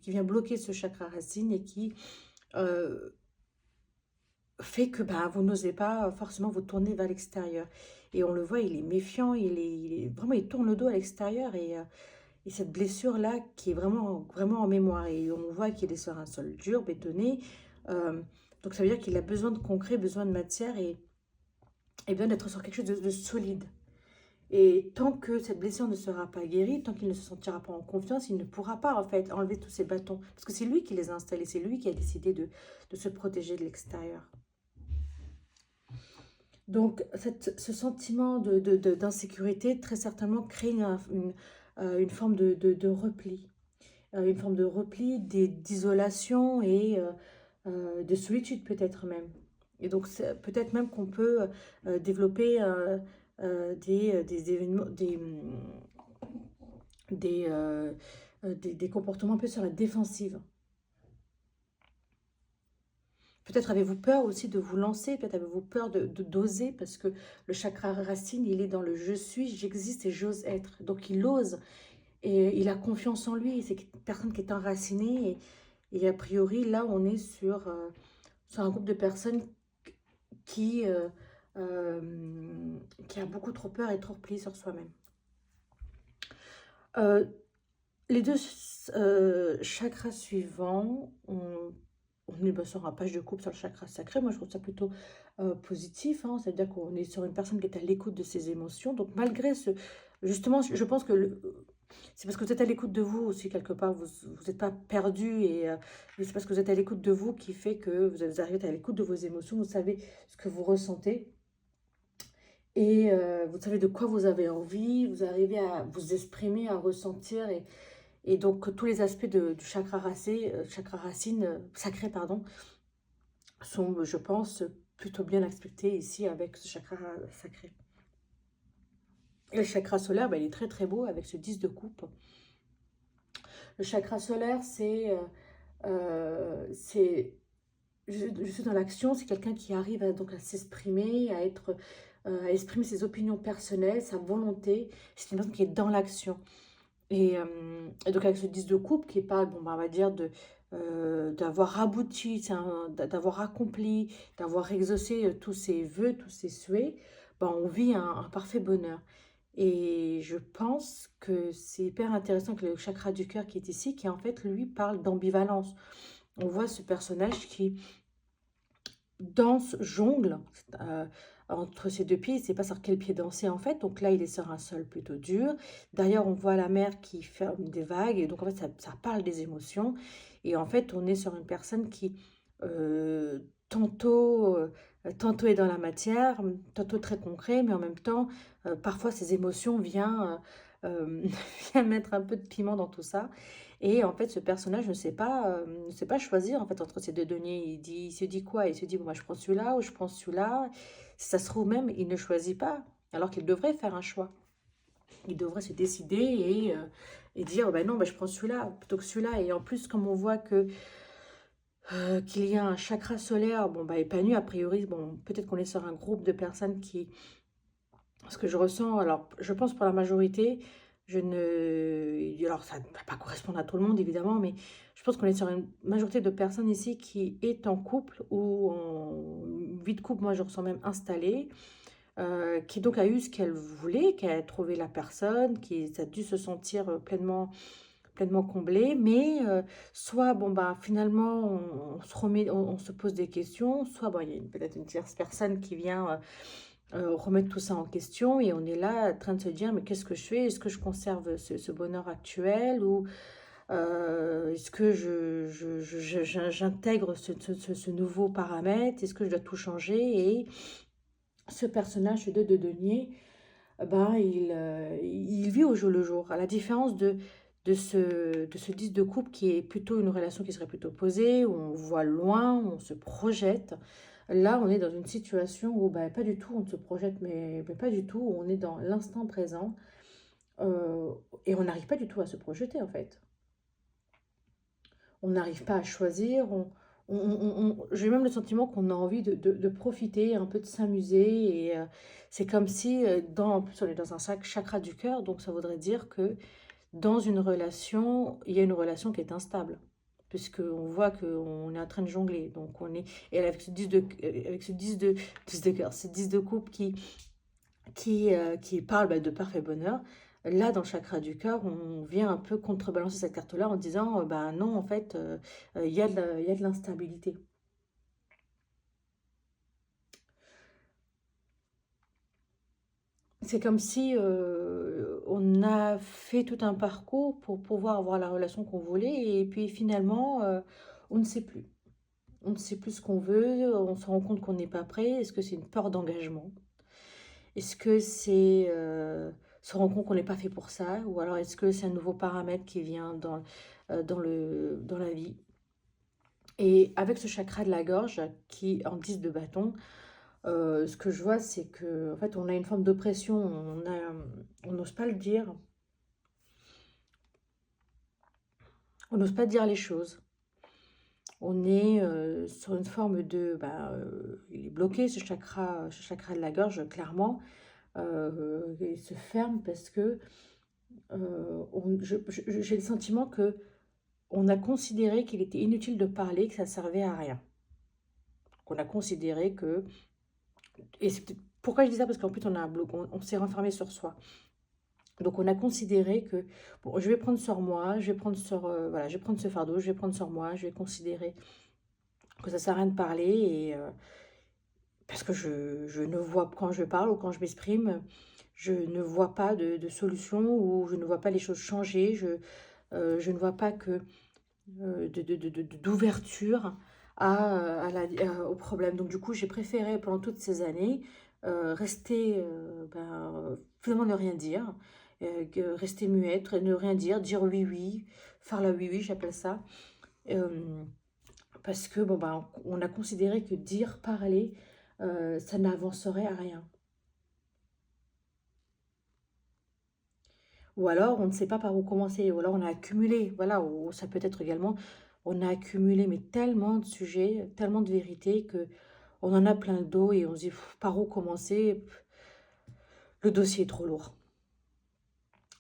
qui vient bloquer ce chakra racine et qui euh, fait que vous n'osez pas forcément vous tourner vers l'extérieur. Et on le voit, il est méfiant, vraiment, il tourne le dos à l'extérieur, et cette blessure-là qui est vraiment, vraiment en mémoire. Et on voit qu'il est sur un sol dur, bétonné. Euh, donc ça veut dire qu'il a besoin de concret, besoin de matière, et besoin d'être sur quelque chose de solide. Et tant que cette blessure ne sera pas guérie, tant qu'il ne se sentira pas en confiance, il ne pourra pas en fait enlever tous ces bâtons. Parce que c'est lui qui les a installés, c'est lui qui a décidé de se protéger de l'extérieur. Donc ce sentiment d'insécurité très certainement crée une forme de repli. Une forme de repli, d'isolation et de solitude peut-être même. Et donc peut-être même qu'on peut développer des événements, des comportements un peu sur la défensive. Peut-être avez-vous peur aussi de vous lancer, peut-être avez-vous peur d'oser, parce que le chakra racine, il est dans le je suis, j'existe et j'ose être. Donc il ose et il a confiance en lui. C'est une personne qui est enracinée et a priori, là, on est sur un groupe de personnes qui, euh, qui a beaucoup trop peur et trop repli sur soi-même. Les deux chakras suivants, on est sur un page de coupe sur le chakra sacré. Moi, je trouve ça plutôt positif, hein. C'est-à-dire qu'on est sur une personne qui est à l'écoute de ses émotions. Donc, malgré ce... Justement, je pense que c'est parce que vous êtes à l'écoute de vous aussi, quelque part. Vous n'êtes pas perdu. Et c'est parce que vous êtes à l'écoute de vous qui fait que vous arrivez à être à l'écoute de vos émotions. Vous savez ce que vous ressentez. Et vous savez de quoi vous avez envie. Vous arrivez à vous exprimer, à ressentir. Et donc, tous les aspects du chakra racine sacré, pardon, sont, je pense, plutôt bien exploités ici avec ce chakra sacré. Et le chakra solaire, il est très très beau avec ce 10 de coupe. Le chakra solaire, je suis dans l'action, c'est quelqu'un qui arrive à s'exprimer, à exprimer ses opinions personnelles, sa volonté. C'est une personne qui est dans l'action. Et donc avec ce 10 de coupe qui parle, on va dire, d'avoir abouti, d'avoir accompli, d'avoir exaucé tous ses vœux, tous ses souhaits, on vit un parfait bonheur. Et je pense que c'est hyper intéressant que le chakra du cœur qui est ici, qui en fait, lui, parle d'ambivalence. On voit ce personnage qui danse, jongle entre ses deux pieds. Il ne sait pas sur quel pied danser en fait. Donc là, il est sur un sol plutôt dur. Derrière, on voit la mer qui ferme des vagues. Et donc en fait, ça parle des émotions. Et en fait, on est sur une personne qui tantôt est dans la matière, tantôt très concret, mais en même temps, parfois ses émotions viennent mettre un peu de piment dans tout ça. Et en fait, ce personnage ne sait pas choisir en fait entre ces deux deniers. Il se dit quoi? Il se dit, bon, je prends celui-là ou je prends celui-là. Si ça se trouve même, il ne choisit pas, alors qu'il devrait faire un choix. Il devrait se décider et dire, non, je prends celui-là plutôt que celui-là. Et en plus, comme on voit qu'il y a un chakra solaire, épanoui, a priori, peut-être qu'on est sur un groupe de personnes Ce que je ressens, alors je pense pour la majorité, alors ça ne va pas correspondre à tout le monde évidemment, mais je pense qu'on est sur une majorité de personnes ici qui est en couple ou en vie de couple, moi je ressens même installée, qui donc a eu ce qu'elle voulait, qui a trouvé la personne, qui a dû se sentir pleinement comblée, mais soit bon bah finalement on se remet, on se pose des questions, soit bon, il y a peut-être une tierce personne qui vient remettre tout ça en question et on est là en train de se dire mais qu'est-ce que je fais? Est-ce que je conserve ce bonheur actuel ou est-ce que j'intègre ce nouveau paramètre? Est-ce que je dois tout changer? Et ce personnage de Denier, ben, il vit au jour le jour, à la différence de ce 10 de couple qui est plutôt une relation qui serait plutôt posée, où on voit loin, où on se projette. Là, on est dans une situation où ben, pas du tout, on se projette, mais pas du tout, on est dans l'instant présent euh, et on n'arrive pas du tout à se projeter en fait. On n'arrive pas à choisir, j'ai même le sentiment qu'on a envie de profiter, un peu de s'amuser et c'est comme si, en plus on est dans un chakra du cœur, donc ça voudrait dire que dans une relation, il y a une relation qui est instable. Puisqu'on voit qu'on est en train de jongler. Donc on est. Et avec ce 10 de cœur, ce 10 de coupe qui parle bah, de parfait bonheur, là dans le chakra du cœur, on vient un peu contrebalancer cette carte-là en disant bah non, en fait, il y a de l'instabilité. C'est comme si on a fait tout un parcours pour pouvoir avoir la relation qu'on voulait et puis finalement, on ne sait plus. On ne sait plus ce qu'on veut, on se rend compte qu'on n'est pas prêt. Est-ce que c'est une peur d'engagement? Est-ce que c'est se rendre compte qu'on n'est pas fait pour ça? Ou alors est-ce que c'est un nouveau paramètre qui vient dans la vie? Et avec ce chakra de la gorge qui en 10 de bâton, ce que je vois, c'est que en fait, on a une forme d'oppression, on n'ose pas le dire, on n'ose pas dire les choses. On est sur une forme de, il est bloqué ce chakra de la gorge, clairement. Il se ferme parce que j'ai le sentiment que on a considéré qu'il était inutile de parler, que ça servait à rien. Qu'on a considéré que... Et pourquoi je dis ça? Parce qu'en plus, on a un bloc, on s'est renfermé sur soi. Donc, on a considéré que, bon, je vais prendre sur moi, je vais prendre sur, voilà, je vais prendre ce fardeau, je vais prendre sur moi, je vais considérer que ça sert à rien de parler. Et, parce que je ne vois, quand je parle ou quand je m'exprime, je ne vois pas de solution ou je ne vois pas les choses changer. Je ne vois pas que d'ouverture au problème. Donc du coup, j'ai préféré pendant toutes ces années rester, finalement ne rien dire, rester muette, ne rien dire, dire oui, oui, faire la oui, oui, j'appelle ça. Euh, Parce que bon, ben, on a considéré que dire, parler, ça n'avancerait à rien. Ou alors, on ne sait pas par où commencer. Ou alors, on a accumulé. Voilà, ou ça peut être également, on a accumulé mais tellement de sujets, tellement de vérités que on en a plein le dos et on se dit par où commencer. Le dossier est trop lourd.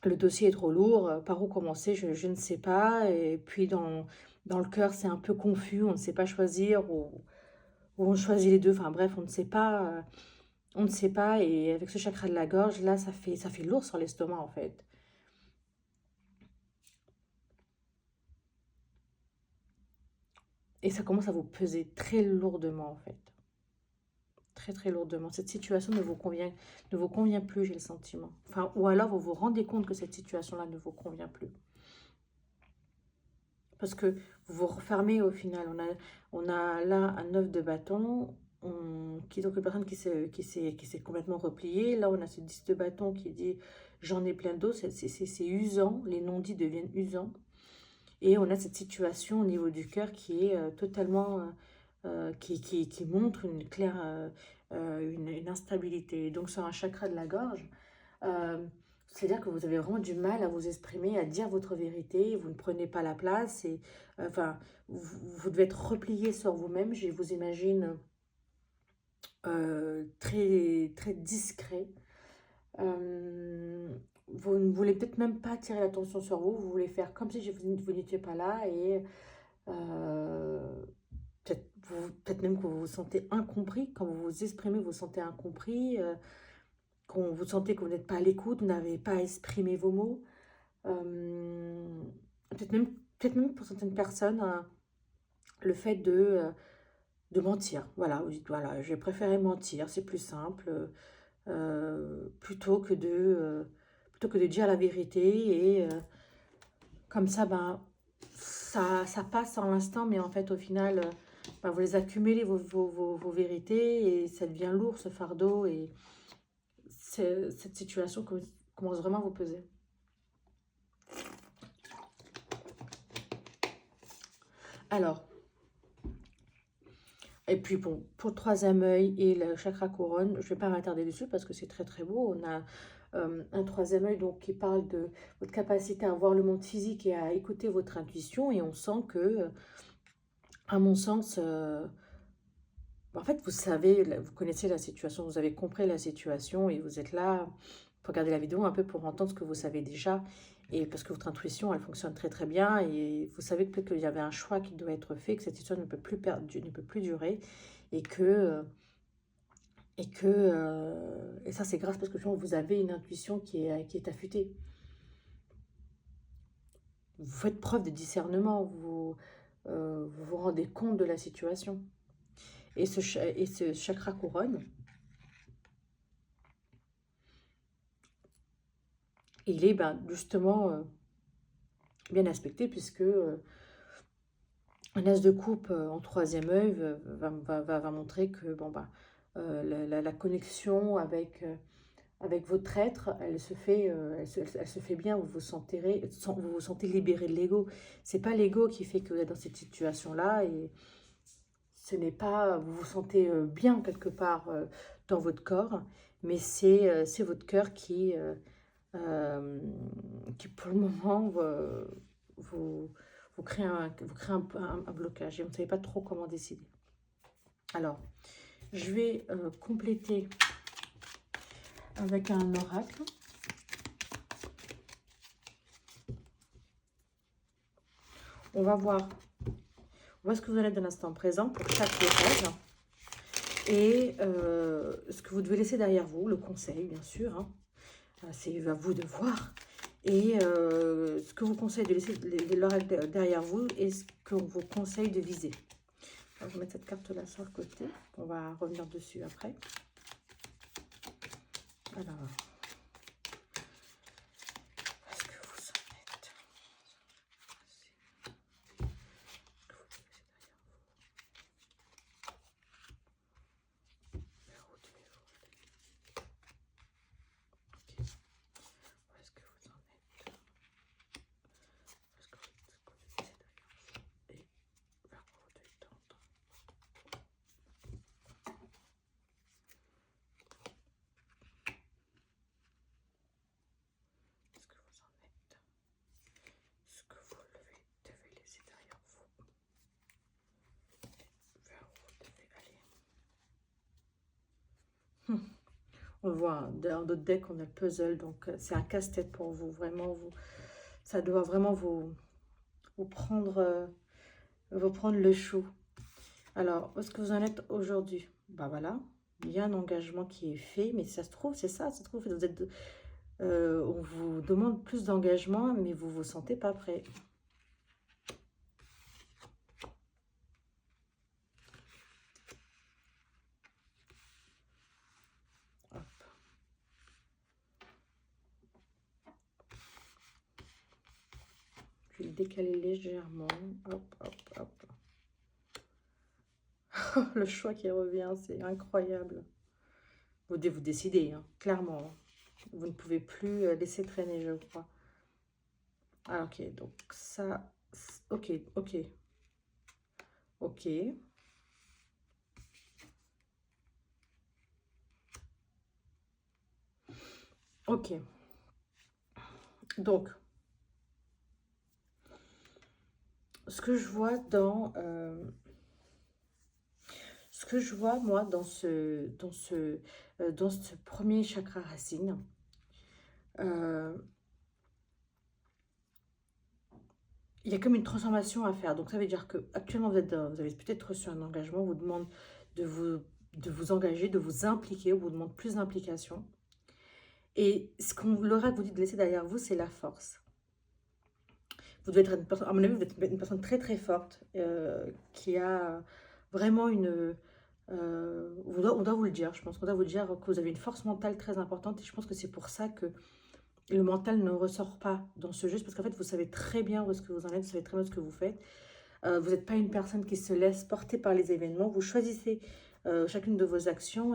Le dossier est trop lourd. Par où commencer, je ne sais pas. Et puis, dans le cœur, c'est un peu confus. On ne sait pas choisir ou on choisit les deux. Enfin, bref, on ne sait pas. On ne sait pas. Et avec ce chakra de la gorge, là, ça fait lourd sur l'estomac, en fait. Et ça commence à vous peser très lourdement, en fait. Très, très lourdement. Cette situation ne vous convient plus, j'ai le sentiment. Enfin, ou alors vous vous rendez compte que cette situation-là ne vous convient plus. Parce que vous vous refermez au final. On a là un 9 de bâton, qui est donc une personne qui s'est complètement repliée. Là, on a ce 10 de bâton qui dit j'en ai plein d'eau. C'est usant, les non-dits deviennent usants. Et on a cette situation au niveau du cœur qui est totalement, qui montre une claire, une instabilité. Donc sur un chakra de la gorge, euh, c'est-à-dire que vous avez vraiment du mal à vous exprimer, à dire votre vérité, vous ne prenez pas la place, et enfin, vous devez être replié sur vous-même, je vous imagine très, très discret, Vous ne voulez peut-être même pas attirer l'attention sur vous, vous voulez faire comme si vous n'étiez pas là et peut-être même que vous vous sentez incompris. Quand vous vous exprimez, vous vous sentez incompris, quand vous sentez que vous n'êtes pas à l'écoute, vous n'avez pas à exprimer vos mots. Euh, peut-être même, peut-être même pour certaines personnes, le fait de mentir. Voilà, vous dites, voilà, j'ai préféré mentir, c'est plus simple, plutôt que de dire la vérité. Et comme ça, ben, ça passe en l'instant, mais en fait, au final, ben, vous les accumulez, vos vérités, et ça devient lourd, ce fardeau, et cette situation commence vraiment à vous peser. Alors, et puis bon, pour le troisième œil et le chakra couronne, je ne vais pas m'attarder dessus parce que c'est très très beau. On a un troisième œil donc, qui parle de votre capacité à voir le monde physique et à écouter votre intuition. Et on sent que, à mon sens, en fait, vous savez, vous connaissez la situation, vous avez compris la situation et vous êtes là pour regarder la vidéo un peu pour entendre ce que vous savez déjà. Et parce que votre intuition, elle fonctionne très très bien et vous savez peut-être qu'il y avait un choix qui doit être fait, que cette histoire ne peut plus, ne peut plus durer et et ça c'est grâce parce que vous avez une intuition qui est affûtée. Vous faites preuve de discernement, vous vous rendez compte de la situation. Et ce chakra couronne, il est ben, justement bien aspecté puisque un as de coupe en troisième œil va montrer que bon, bah, la connexion avec votre être, elle se fait bien, vous vous sentez libéré de l'ego. C'est pas l'ego qui fait que vous êtes dans cette situation-là et ce n'est pas, vous vous sentez bien quelque part dans votre corps, mais c'est votre cœur qui pour le moment vous, vous crée un blocage et vous ne savez pas trop comment décider. Alors, je vais compléter avec un oracle. On va voir où est-ce que vous allez être dans l'instant présent pour chaque blocage. Et ce que vous devez laisser derrière vous, le conseil bien sûr, hein, c'est à vous de voir. Et ce que vous conseille de laisser l'oracle derrière vous et ce qu'on vous conseille de viser. Alors, je vais mettre cette carte-là sur le côté. On va revenir dessus après. Alors, est-ce que vous en êtes? On le voit, dans d'autres decks, on a le puzzle, donc c'est un casse-tête pour vous, vraiment, ça doit vraiment vous prendre le chou. Alors, où est-ce que vous en êtes aujourd'hui? Bah voilà, il y a un engagement qui est fait, mais ça se trouve, c'est ça, ça se trouve, vous êtes, on vous demande plus d'engagement, mais vous ne vous sentez pas prêt. Je vais le décaler légèrement. Hop, hop, hop. Le choix qui revient, c'est incroyable. Vous devez vous décider, hein, clairement. Vous ne pouvez plus laisser traîner, je crois. Ah, ok, donc ça... Ok, ok. Ok. Ok. Donc, ce que je vois moi, dans ce premier chakra racine, euh, il y a comme une transformation à faire. Donc ça veut dire que actuellement vous avez peut-être reçu un engagement, on vous demande de de vous engager, de vous impliquer, on vous demande plus d'implication. Et ce qu'on l'oracle vous dit de laisser derrière vous, c'est la force. Vous devez être une personne, à mon avis, vous êtes une personne très très forte, qui a vraiment une... on doit vous le dire, je pense qu'on doit vous dire que vous avez une force mentale très importante et je pense que c'est pour ça que le mental ne ressort pas dans ce jeu, parce qu'en fait vous savez très bien où est-ce que vous en êtes, vous savez très bien ce que vous faites. Vous n'êtes pas une personne qui se laisse porter par les événements, vous choisissez chacune de vos actions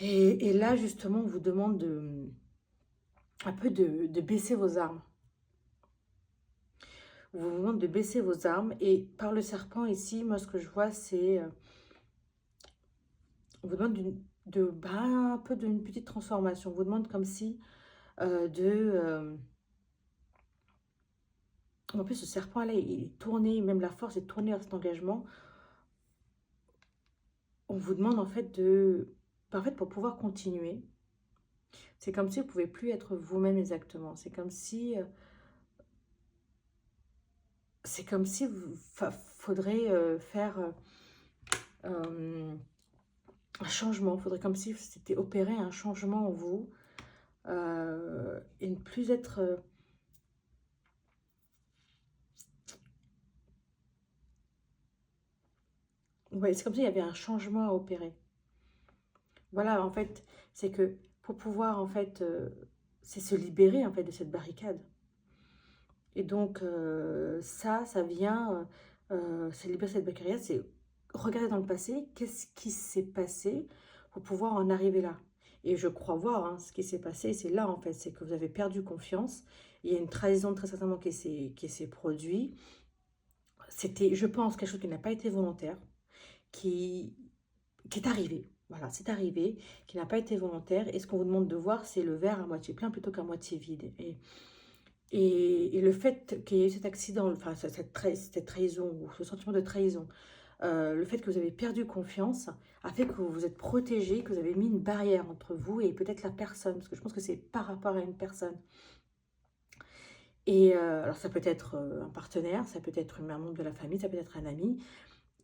et là justement on vous demande un peu de baisser vos armes. On vous demande de baisser vos armes et par le serpent ici, moi ce que je vois c'est, on vous demande un peu d'une petite transformation, on vous demande comme si en plus ce serpent là il est tourné, même la force est tournée vers cet engagement. On vous demande en fait pour pouvoir continuer, c'est comme si vous ne pouvez plus être vous-même exactement. C'est comme si faudrait faire un changement. Il faudrait comme si c'était opérer un changement en vous et ne plus être... ouais, c'est comme s'il y avait un changement à opérer. Voilà, en fait, c'est que pour pouvoir, en fait, c'est se libérer, en fait, de cette barricade. Et donc, ça vient, c'est libérer cette barrière, c'est regarder dans le passé, qu'est-ce qui s'est passé pour pouvoir en arriver là. Et je crois voir hein, ce qui s'est passé, c'est là, en fait, c'est que vous avez perdu confiance. Il y a une trahison, très certainement, qui s'est produite. C'était, je pense, quelque chose qui n'a pas été volontaire, qui, qui est arrivé. Voilà, c'est arrivé, qui n'a pas été volontaire. Et ce qu'on vous demande de voir, c'est le verre à moitié plein plutôt qu'à moitié vide. Et le fait qu'il y ait eu cet accident, enfin cette trahison ou ce sentiment de trahison, le fait que vous avez perdu confiance a fait que vous vous êtes protégé, que vous avez mis une barrière entre vous et peut-être la personne, parce que je pense que c'est par rapport à une personne. Et alors ça peut être un partenaire, ça peut être un membre de la famille, ça peut être un ami,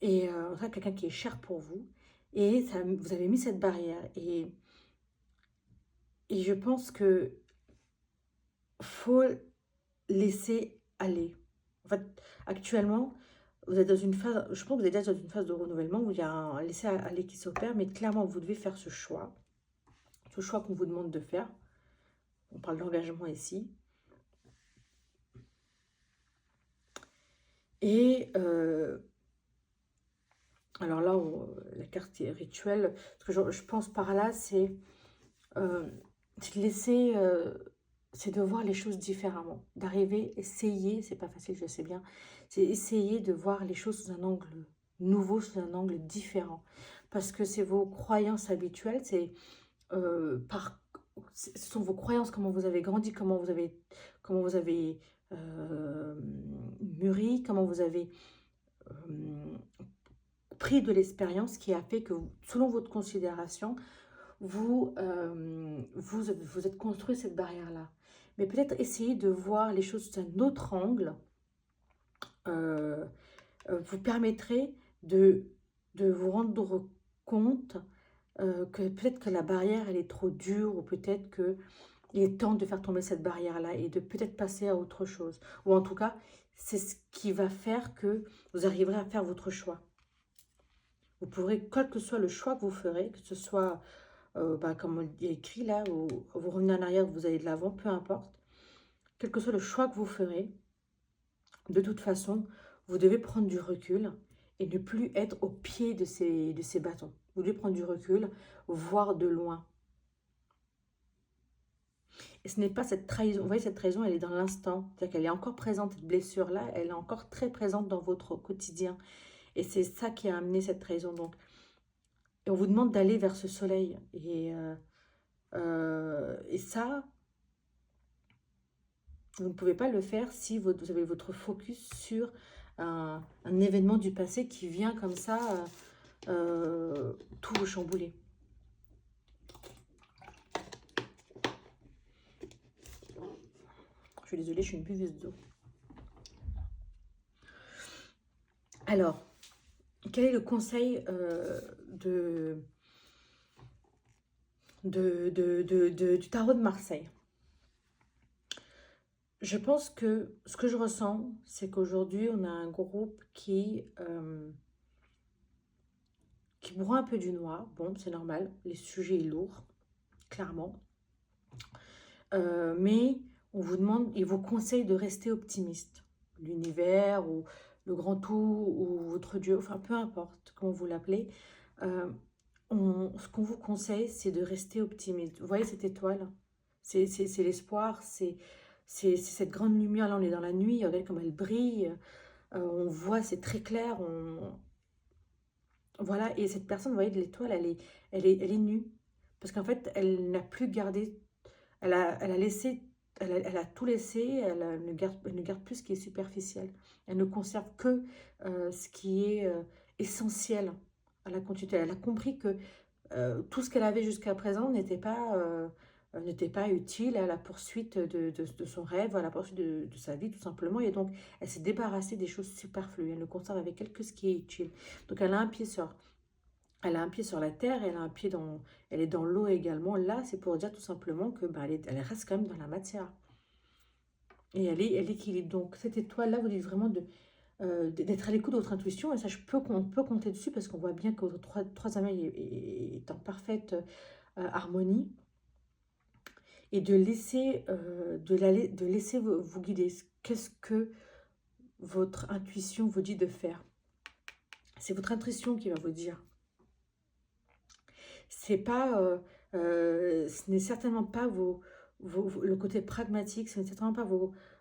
et en tout cas quelqu'un qui est cher pour vous, et ça, vous avez mis cette barrière. Et je pense que faut laisser aller. En fait, actuellement, vous êtes dans une phase, je pense que vous êtes déjà dans une phase de renouvellement où il y a un laisser aller qui s'opère, mais clairement, vous devez faire ce choix qu'on vous demande de faire. On parle d'engagement ici. Et alors là, la carte est rituelle. Ce que je pense par là, c'est de laisser, c'est de voir les choses différemment. D'arriver, essayer, c'est pas facile, je sais bien, c'est essayer de voir les choses sous un angle nouveau, sous un angle différent. Parce que c'est vos croyances habituelles, euh, par, ce sont vos croyances, comment vous avez grandi, comment vous avez mûri, comment vous avez euh, pris de l'expérience qui a fait que, selon votre considération, vous êtes construit cette barrière-là. Mais peut-être essayer de voir les choses sous un autre angle euh, vous permettrait de vous rendre compte que peut-être que la barrière, elle est trop dure ou peut-être qu'il est temps de faire tomber cette barrière-là et de peut-être passer à autre chose. Ou en tout cas, c'est ce qui va faire que vous arriverez à faire votre choix. Vous pourrez, quel que soit le choix que vous ferez, que ce soit comme on dit écrit là, ou vous revenez en arrière, vous allez de l'avant, peu importe. Quel que soit le choix que vous ferez, de toute façon, vous devez prendre du recul et ne plus être au pied de ces bâtons. Vous devez prendre du recul, voir de loin. Et ce n'est pas cette trahison. Vous voyez, cette trahison, elle est dans l'instant. C'est-à-dire qu'elle est encore présente, cette blessure-là, elle est encore très présente dans votre quotidien. Et c'est ça qui a amené cette trahison. Donc, et on vous demande d'aller vers ce soleil. Et ça, vous ne pouvez pas le faire si vous avez votre focus sur un événement du passé qui vient comme ça tout vous chambouler. suis désolée, je suis une buveuse d'eau. Alors, quel est le conseil du tarot de Marseille? Je pense que ce que je ressens, c'est qu'aujourd'hui, on a un groupe qui broie un peu du noir. Bon, c'est normal, les sujets est lourd, clairement. Mais on vous demande, il vous conseille de rester optimiste. L'univers ou le grand tout ou votre Dieu, enfin peu importe comment vous l'appelez. Ce qu'on vous conseille, c'est de rester optimiste. Vous voyez cette étoile? C'est l'espoir, c'est cette grande lumière. Là, on est dans la nuit, regardez comme elle brille. On voit, c'est très clair. Voilà, et cette personne, vous voyez, de l'étoile, elle est nue. Parce qu'en fait, elle n'a plus gardé, elle a laissé, elle a tout laissé, elle ne garde plus ce qui est superficiel. Elle ne conserve que ce qui est essentiel à la continuité. Elle a compris que tout ce qu'elle avait jusqu'à présent n'était pas utile à la poursuite de son rêve, à la poursuite de sa vie, tout simplement. Et donc, elle s'est débarrassée des choses superflues. Elle ne conserve avec elle que ce qui est utile. Donc, elle a un pied sur la terre, elle est dans l'eau également. Là, c'est pour dire tout simplement que elle reste quand même dans la matière. Et elle équilibre. Donc, cette étoile-là vous dit vraiment d'être à l'écoute de votre intuition. Et ça, on peut compter dessus parce qu'on voit bien que votre troisième œil est en parfaite harmonie. Et de laisser, de laisser vous guider. Qu'est-ce que votre intuition vous dit de faire? C'est votre intuition qui va vous dire. C'est pas, ce n'est certainement pas le côté pragmatique, ce n'est certainement pas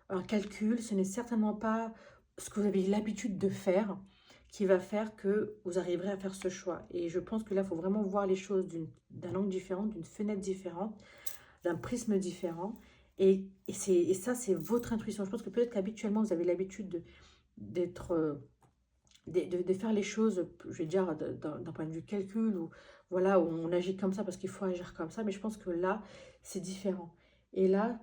un calcul, ce n'est certainement pas ce que vous avez l'habitude de faire qui va faire que vous arriverez à faire ce choix. Et je pense que là, il faut vraiment voir les choses d'un angle différent, d'une fenêtre différente, d'un prisme différent. Et ça, c'est votre intuition. Je pense que peut-être qu'habituellement, vous avez l'habitude d'être... de faire les choses, je vais dire, d'un point de vue calcul, ou voilà, où on agit comme ça parce qu'il faut agir comme ça, mais je pense que là, c'est différent. Et là,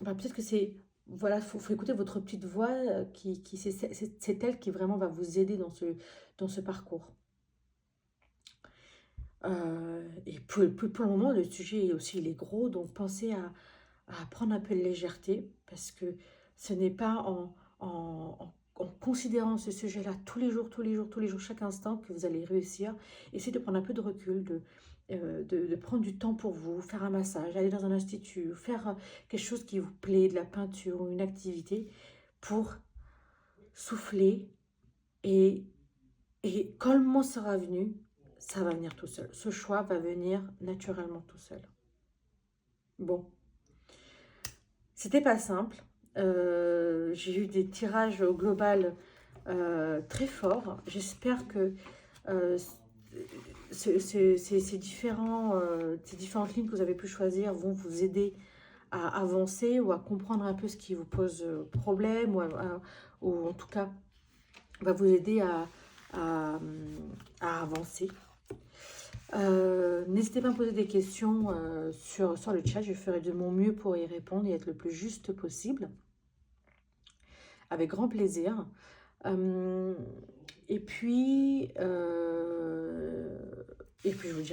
peut-être que c'est, voilà, faut écouter votre petite voix, c'est elle qui vraiment va vous aider dans ce parcours. Et pour le moment, le sujet aussi, il est gros, donc pensez à prendre un peu de légèreté, parce que ce n'est pas en considérant ce sujet-là tous les jours, tous les jours, tous les jours, chaque instant, que vous allez réussir. Essayez de prendre un peu de recul, de prendre du temps pour vous, faire un massage, aller dans un institut, faire quelque chose qui vous plaît, de la peinture ou une activité, pour souffler. Et, et quand le moment sera venu, ça va venir tout seul. Ce choix va venir naturellement tout seul. Bon. C'était pas simple. J'ai eu des tirages au global très forts. J'espère que euh, ces différentes lignes que vous avez pu choisir vont vous aider à avancer ou à comprendre un peu ce qui vous pose problème, ou en tout cas va vous aider à avancer. N'hésitez pas à me poser des questions sur le chat, je ferai de mon mieux pour y répondre et être le plus juste possible, avec grand plaisir. Et puis je vous dis